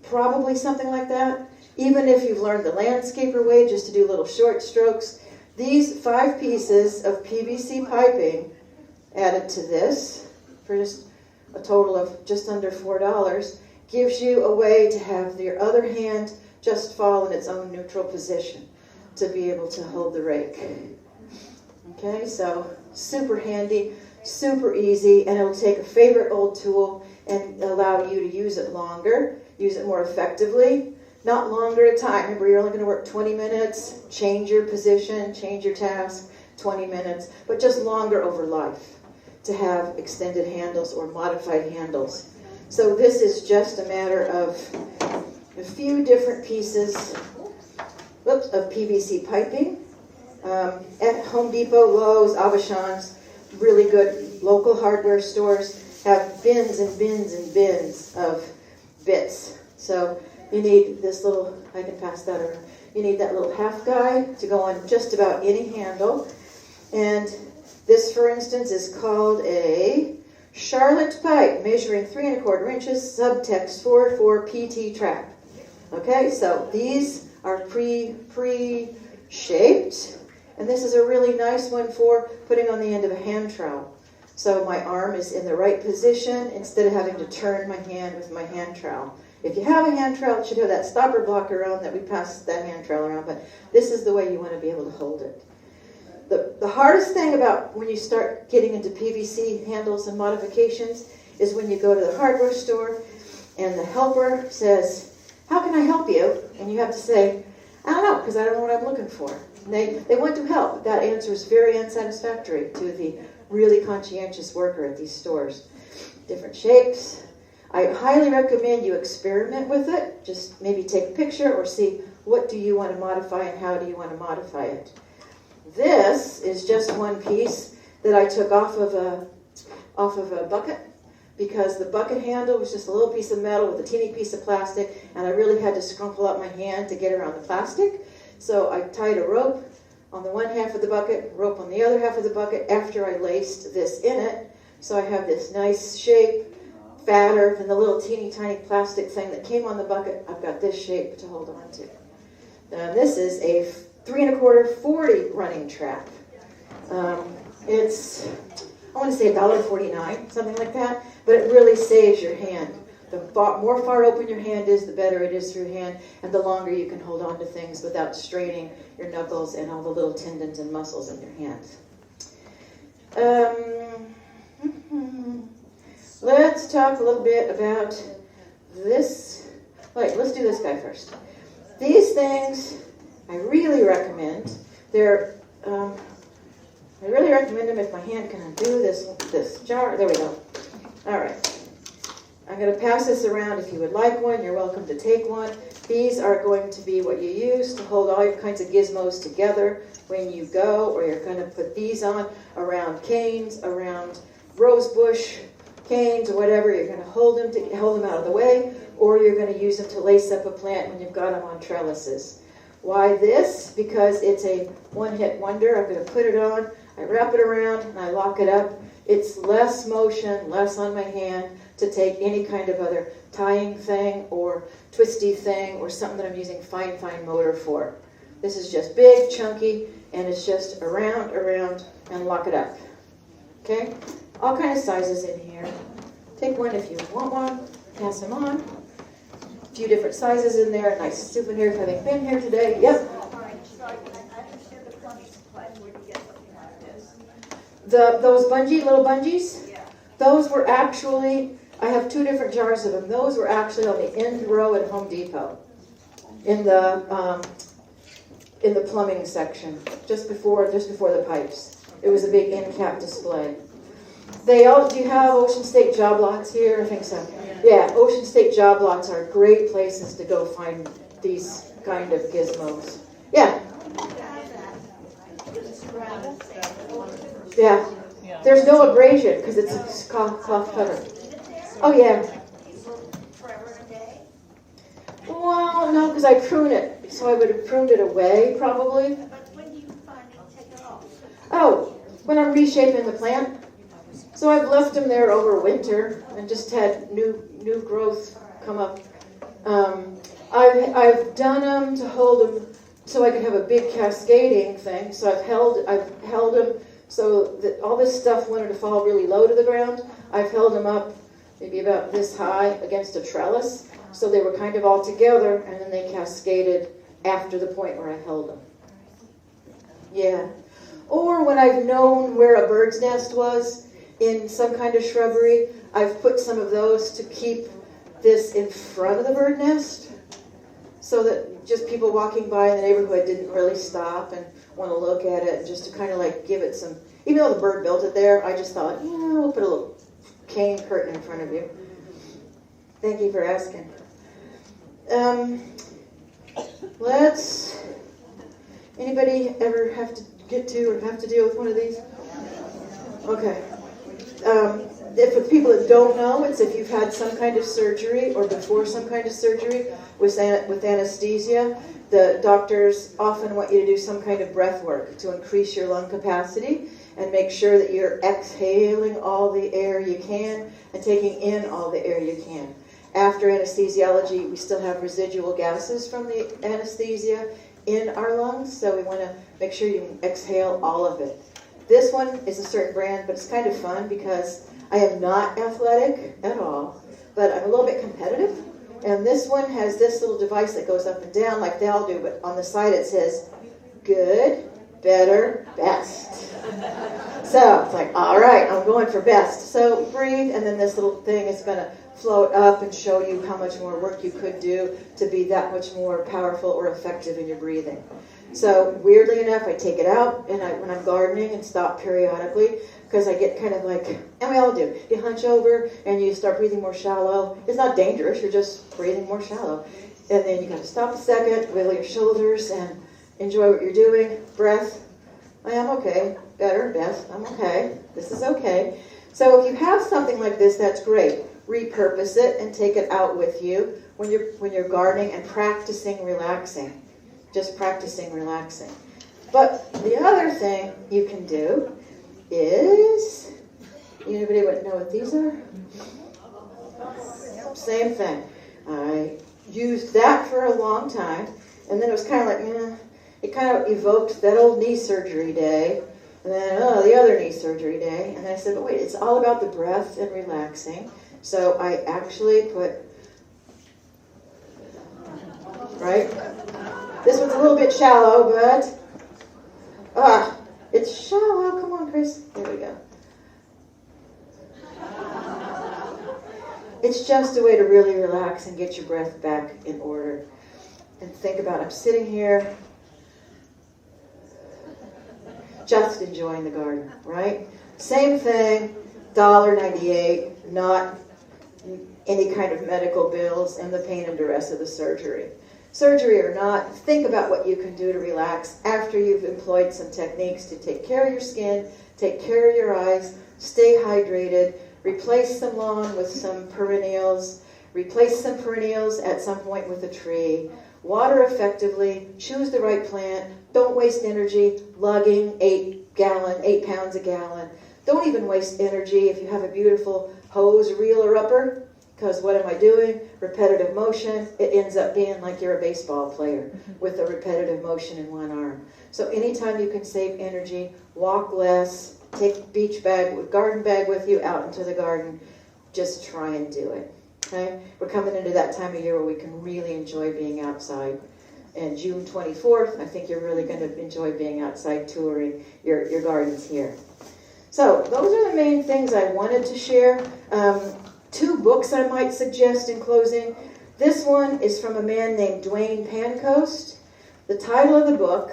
Probably something like that. Even if you've learned the landscaper way, just to do little short strokes. These 5 pieces of PVC piping added to this for just a total of just under $4 gives you a way to have your other hand just fall in its own neutral position to be able to hold the rake. Okay, so super handy, super easy, and it'll take a favorite old tool and allow you to use it longer, use it more effectively, not longer at a time. Remember, you're only going to work 20 minutes, change your position, change your task, 20 minutes, but just longer over life to have extended handles or modified handles. So this is just a matter of a few different pieces of PVC piping. At Home Depot, Lowe's, Avashan's, really good local hardware stores have bins and bins and bins of bits. So you need this little, I can pass that around. You need that little half guy to go on just about any handle. And this, for instance, is called a Charlotte pipe, measuring 3 1/4 inches, subtext 4 PT trap. Okay, so these are pre-shaped, and this is a really nice one for putting on the end of a hand trowel. So my arm is in the right position instead of having to turn my hand with my hand trowel. If you have a hand trowel, it should have that stopper blocker on that we pass that hand trowel around, but this is the way you want to be able to hold it. The hardest thing about when you start getting into PVC handles and modifications is when you go to the hardware store and the helper says, "How can I help you?" And you have to say, I don't know, because I don't know what I'm looking for. And they want to help. That answer is very unsatisfactory to the really conscientious worker at these stores. Different shapes. I highly recommend you experiment with it. Just maybe take a picture or see what do you want to modify and how do you want to modify it. This is just one piece that I took off of a bucket, because the bucket handle was just a little piece of metal with a teeny piece of plastic, and I really had to scrumple up my hand to get around the plastic. So I tied a rope on the one half of the bucket, rope on the other half of the bucket after I laced this in it. So I have this nice shape, fatter than the little teeny tiny plastic thing that came on the bucket. I've got this shape to hold on to. Now this is a 3 1/4 40 running trap. It's, I want to say $1.49, something like that, but it really saves your hand. The more far open your hand is, the better it is through hand, and the longer you can hold on to things without straining your knuckles and all the little tendons and muscles in your hands. Let's talk a little bit about this. Wait, let's do this guy first. These things, I really recommend. I really recommend them if my hand can undo this jar. There we go. All right. I'm going to pass this around. If you would like one, you're welcome to take one. These are going to be what you use to hold all your kinds of gizmos together when you go, or you're going to put these on around canes, around rosebush canes, or whatever. You're going to hold them out of the way, or you're going to use them to lace up a plant when you've got them on trellises. Why this? Because it's a one-hit wonder. I'm going to put it on, I wrap it around, and I lock it up. It's less motion, less on my hand to take any kind of other tying thing or twisty thing or something that I'm using fine motor for. This is just big, chunky, and it's just around, and lock it up. Okay? All kind of sizes in here. Take one if you want one. Pass them on. A few different sizes in there. Nice souvenir for having been here today. Yep. Those little bungees, those were actually, I have 2 different jars of them. Those were actually on the end row at Home Depot in the plumbing section, just before the pipes. It was a big end cap display. Do you have Ocean State job lots here? I think so. Yeah, Ocean State job lots are great places to go find these kind of gizmos. Yeah. Yeah. There's no abrasion because it's a cloth cover. Oh, yeah. Well, no, because I prune it. So I would have pruned it away, probably. But when do you finally take it off? Oh, when I'm reshaping the plant. So I've left them there over winter and just had new growth come up. I've done them to hold them so I could have a big cascading thing. So I've held them so that all this stuff wanted to fall really low to the ground. I've held them up maybe about this high against a trellis, so they were kind of all together, and then they cascaded after the point where I held them. Yeah. Or when I've known where a bird's nest was in some kind of shrubbery, I've put some of those to keep this in front of the bird nest, so that just people walking by in the neighborhood didn't really stop and want to look at it, just to kind of like give it some, even though the bird built it there, I just thought, yeah, we'll put a little cane curtain in front of you. Thank you for asking. Anybody ever have to get to or have to deal with one of these? Okay. For people that don't know, it's if you've had some kind of surgery or before some kind of surgery with anesthesia, the doctors often want you to do some kind of breath work to increase your lung capacity and make sure that you're exhaling all the air you can and taking in all the air you can. After anesthesiology, we still have residual gases from the anesthesia in our lungs, so we want to make sure you can exhale all of it. This one is a certain brand, but it's kind of fun because I am not athletic at all, but I'm a little bit competitive. And this one has this little device that goes up and down like they all do, but on the side it says, good, better, best. So it's like, all right, I'm going for best. So breathe, and then this little thing is going to float up and show you how much more work you could do to be that much more powerful or effective in your breathing. So weirdly enough, I take it out and when I'm gardening and stop periodically because I get kind of like, and we all do, you hunch over and you start breathing more shallow. It's not dangerous, you're just breathing more shallow. And then you got to stop a second, wiggle your shoulders and enjoy what you're doing. Breath, I am okay, better, Beth, I'm okay, this is okay. So if you have something like this, that's great. Repurpose it and take it out with you when you're gardening and practicing relaxing. Just practicing relaxing. But the other thing you can do is, anybody would know what these are? Same thing. I used that for a long time, and then it was kind of like, it kind of evoked that old knee surgery day, and then, the other knee surgery day, and I said, but wait, it's all about the breath and relaxing. So I actually put, right? This one's a little bit shallow, but, it's shallow. Come on, Cris. There we go. It's just a way to really relax and get your breath back in order. And think about, I'm sitting here just enjoying the garden, right? Same thing, $1.98, not any kind of medical bills and the pain and duress of the surgery. Surgery or not, think about what you can do to relax after you've employed some techniques to take care of your skin, take care of your eyes, stay hydrated, replace some lawn with some perennials, replace some perennials at some point with a tree, water effectively, choose the right plant, don't waste energy lugging 8 pounds a gallon. Don't even waste energy if you have a beautiful hose reeler upper, because what am I doing? Repetitive motion. It ends up being like you're a baseball player with a repetitive motion in one arm. So anytime you can save energy, walk less, take beach bag, garden bag with you out into the garden, just try and do it. Okay? We're coming into that time of year where we can really enjoy being outside. And June 24th, I think you're really going to enjoy being outside touring your gardens here. So those are the main things I wanted to share. 2 books I might suggest in closing. This one is from a man named Dwayne Pancoast. The title of the book,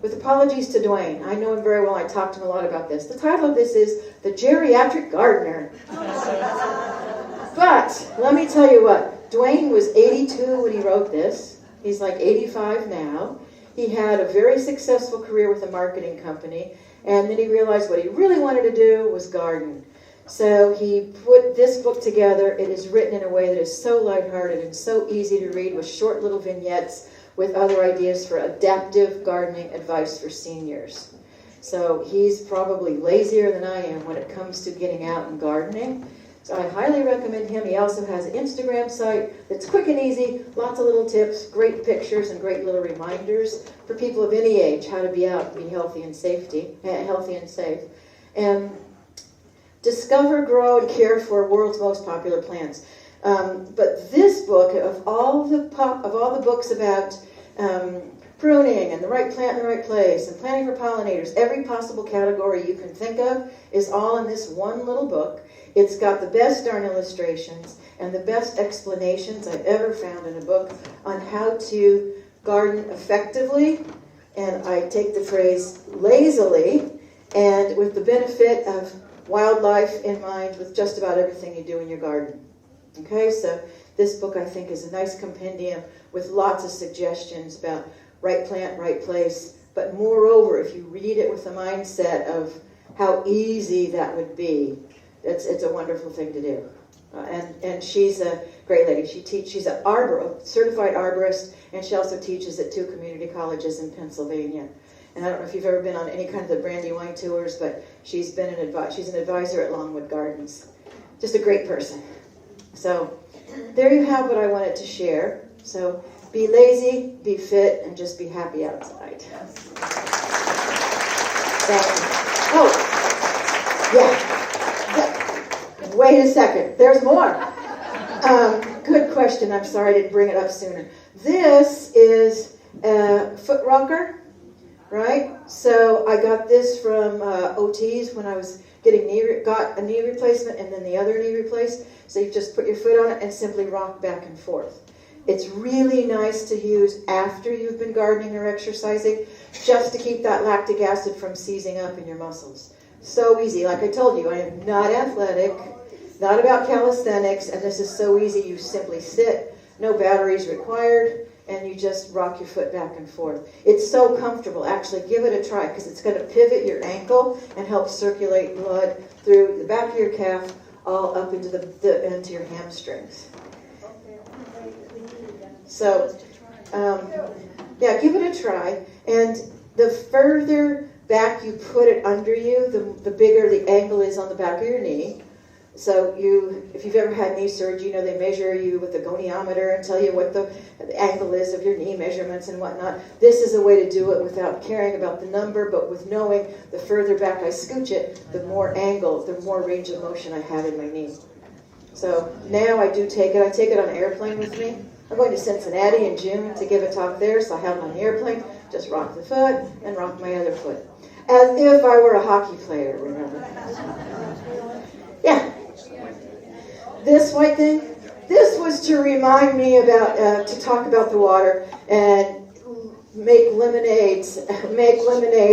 with apologies to Dwayne, I know him very well, I talked to him a lot about this. The title of this is The Geriatric Gardener. But let me tell you what, Dwayne was 82 when he wrote this. He's like 85 now. He had a very successful career with a marketing company, and then he realized what he really wanted to do was garden. So he put this book together. It is written in a way that is so lighthearted and so easy to read with short little vignettes with other ideas for adaptive gardening advice for seniors. So he's probably lazier than I am when it comes to getting out and gardening. So I highly recommend him. He also has an Instagram site that's quick and easy, lots of little tips, great pictures, and great little reminders for people of any age how to be out and be healthy and safe. And discover, grow, and care for world's most popular plants. But this book, of all the books about pruning and the right plant in the right place and planting for pollinators, every possible category you can think of is all in this one little book. It's got the best darn illustrations and the best explanations I've ever found in a book on how to garden effectively, and I take the phrase lazily, and with the benefit of wildlife in mind with just about everything you do in your garden. Okay, so this book I think is a nice compendium with lots of suggestions about right plant, right place, but moreover, if you read it with the mindset of how easy that would be, it's a wonderful thing to do. And she's a great lady. She's a certified arborist, and she also teaches at 2 community colleges in Pennsylvania. And I don't know if you've ever been on any kind of the Brandywine tours, but she's an advisor at Longwood Gardens. Just a great person. So there you have what I wanted to share. So be lazy, be fit, and just be happy outside. Thank you. Oh, yeah. Wait a second. There's more. Good question. I'm sorry I didn't bring it up sooner. This is a foot rocker. Right? So I got this from OT's when I was got a knee replacement and then the other knee replaced. So you just put your foot on it and simply rock back and forth. It's really nice to use after you've been gardening or exercising, just to keep that lactic acid from seizing up in your muscles. So easy. Like I told you, I am not athletic, not about calisthenics, and this is so easy. You simply sit, no batteries required, and you just rock your foot back and forth. It's so comfortable. Actually, give it a try, because it's going to pivot your ankle and help circulate blood through the back of your calf, all up into into your hamstrings. So, yeah, give it a try. And the further back you put it under you, the bigger the angle is on the back of your knee. So if you've ever had knee surgery, you know they measure you with the goniometer and tell you what the angle is of your knee measurements and whatnot. This is a way to do it without caring about the number, but with knowing the further back I scooch it, the more angle, the more range of motion I have in my knee. So now I do take it. I take it on an airplane with me. I'm going to Cincinnati in June to give a talk there, so I have it on the airplane. Just rock the foot and rock my other foot. As if I were a hockey player, remember? Yeah. This white thing, this was to remind me about, to talk about the water and make lemonade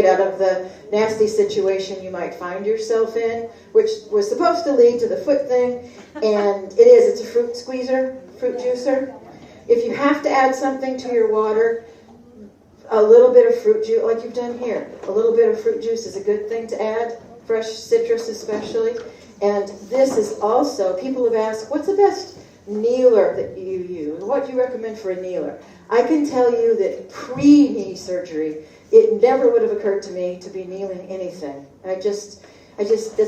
out of the nasty situation you might find yourself in, which was supposed to lead to the foot thing, and it's a fruit squeezer, fruit juicer. If you have to add something to your water, a little bit of fruit juice, like you've done here, a little bit of fruit juice is a good thing to add, fresh citrus especially. And this is also, people have asked, what's the best kneeler that you use? What do you recommend for a kneeler? I can tell you that pre-knee surgery, it never would have occurred to me to be kneeling anything. That's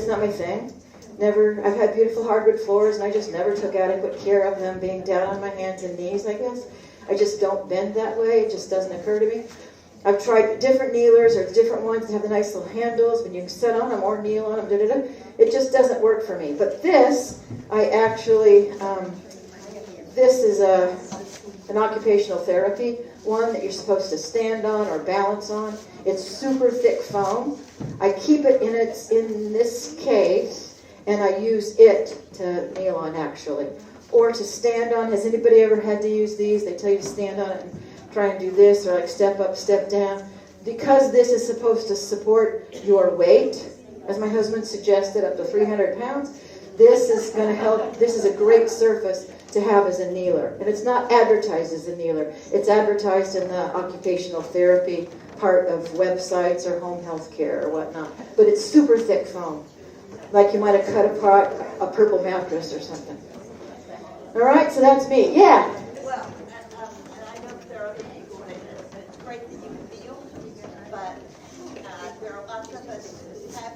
not my thing. Never. I've had beautiful hardwood floors, and I just never took adequate care of them, being down on my hands and knees, I guess. I just don't bend that way. It just doesn't occur to me. I've tried different kneelers or different ones that have the nice little handles when you can sit on them or kneel on them. It just doesn't work for me. But this, I actually, this is an occupational therapy one that you're supposed to stand on or balance on. It's super thick foam. I keep it in this case, and I use it to kneel on actually, or to stand on. Has anybody ever had to use these? They tell you to stand on it and try and do this, or like step up, step down. Because this is supposed to support your weight, as my husband suggested, up to 300 pounds, this is going to help. This is a great surface to have as a kneeler. And it's not advertised as a kneeler. It's advertised in the occupational therapy part of websites or home health care or whatnot. But it's super thick foam, like you might have cut apart a purple mattress or something. All right, so that's me. Yeah? Well, and I know there are other people in this. It's great that you feel, but there are lots of us who have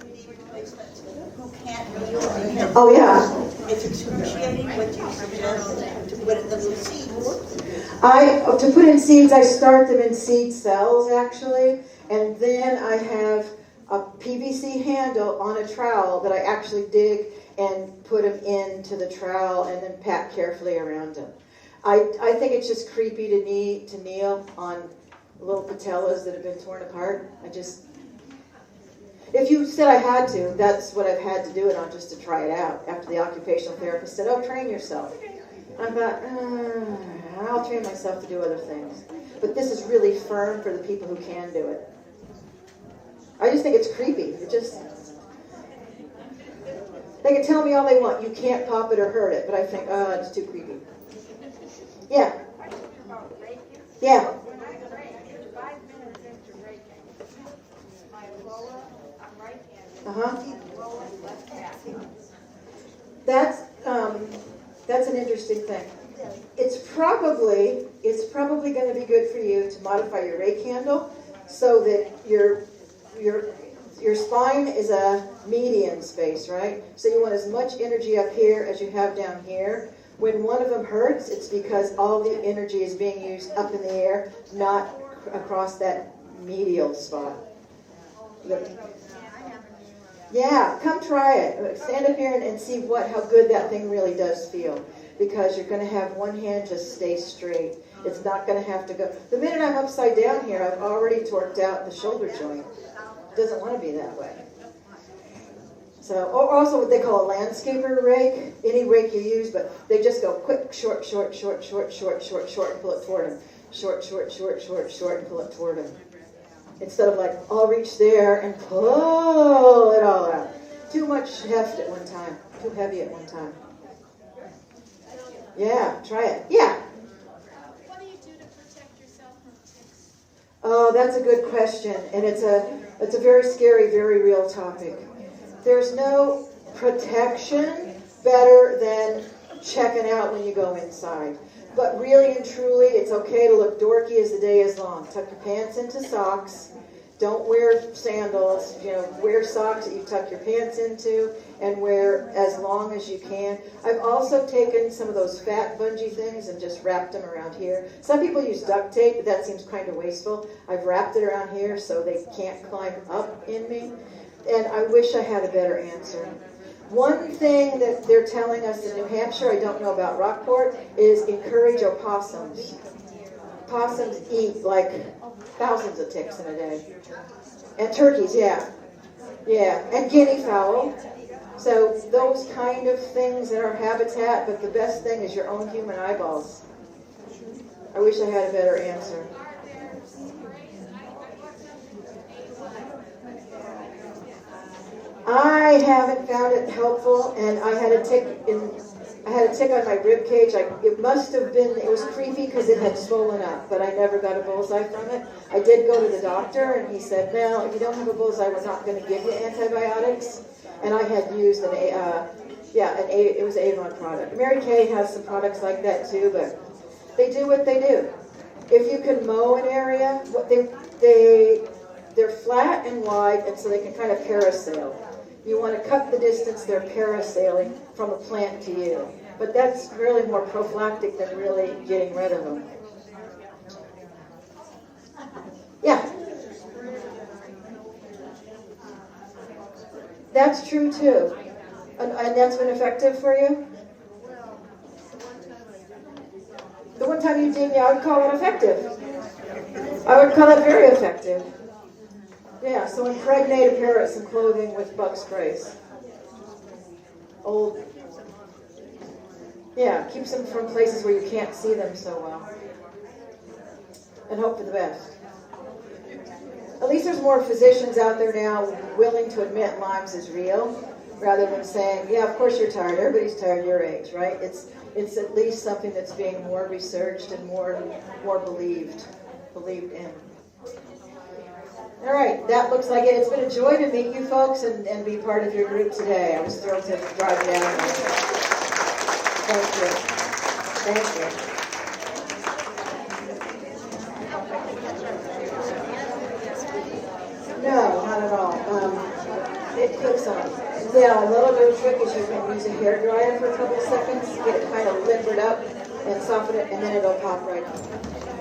knee replacements who can't kneel. Oh, yeah. It's excruciating what you suggest to put in the seeds. To put in seeds, I start them in seed cells, actually, and then I have a PVC handle on a trowel that I actually dig and put them into the trowel and then pat carefully around them. I think it's just creepy to kneel on little patellas that have been torn apart. If you said I had to, that's what I've had to do it on, just to try it out. After the occupational therapist said, train yourself. I thought, I'll train myself to do other things. But this is really firm for the people who can do it. I just think it's creepy. They can tell me all they want. You can't pop it or hurt it. But I think, it's too creepy. Yeah. Yeah. When I rake, 5 minutes into raking, my lower, I'm right-handed, lower left half. That's an interesting thing. It's probably going to be good for you to modify your rake handle so that your spine is a median space, right? So you want as much energy up here as you have down here. When one of them hurts, it's because all the energy is being used up in the air, not across that medial spot. Yeah, come try it. Stand up here and see how good that thing really does feel. Because you're going to have one hand just stay straight. It's not going to have to go. The minute I'm upside down here, I've already torqued out the shoulder joint. It doesn't want to be that way. So, or also what they call a landscaper rake, any rake you use, but they just go quick, short, short, short, short, short, short, short, and pull it toward them. Short, short, short, short, short, and pull it toward them. Instead of like, I'll reach there and pull it all out. Too much heft at one time. Too heavy at one time. Yeah, try it. Yeah. What do you do to protect yourself from ticks? Oh, that's a good question, and it's a very scary, very real topic. There's no protection better than checking out when you go inside. But really and truly, it's okay to look dorky as the day is long. Tuck your pants into socks. Don't wear sandals. Wear socks that you tuck your pants into and wear as long as you can. I've also taken some of those fat bungee things and just wrapped them around here. Some people use duct tape, but that seems kind of wasteful. I've wrapped it around here so they can't climb up in me. And I wish I had a better answer. One thing that they're telling us in New Hampshire, I don't know about Rockport, is encourage opossums. Possums eat like thousands of ticks in a day. And turkeys, yeah. Yeah, and guinea fowl. So those kind of things in our habitat, but the best thing is your own human eyeballs. I wish I had a better answer. I haven't found it helpful, and I had a tick on my rib cage. It must have been, it was creepy because it had swollen up, but I never got a bullseye from it. I did go to the doctor, and he said, no, if you don't have a bullseye, we're not going to give you antibiotics. And I had used it was an Avon product. Mary Kay has some products like that too, but they do what they do. If you can mow an area, they're flat and wide, and so they can kind of parasail. You want to cut the distance they're parasailing from a plant to you. But that's really more prophylactic than really getting rid of them. Yeah. That's true too. And that's been effective for you? The one time you did, I would call it effective. I would call it very effective. Yeah, so impregnate a pair of some clothing with bug sprays. Keeps them from places where you can't see them so well. And hope for the best. At least there's more physicians out there now willing to admit Lyme's is real, rather than saying, yeah, of course you're tired. Everybody's tired your age, right? It's at least something that's being more researched and more believed in. All right, that looks like it. It's been a joy to meet you folks and be part of your group today. I was thrilled to drive down. Thank you. Thank you. No, not at all. It clicks on. Yeah, another little trick is you can use a hairdryer for a couple of seconds, get it kind of limbered up and soften it, and then it'll pop right up.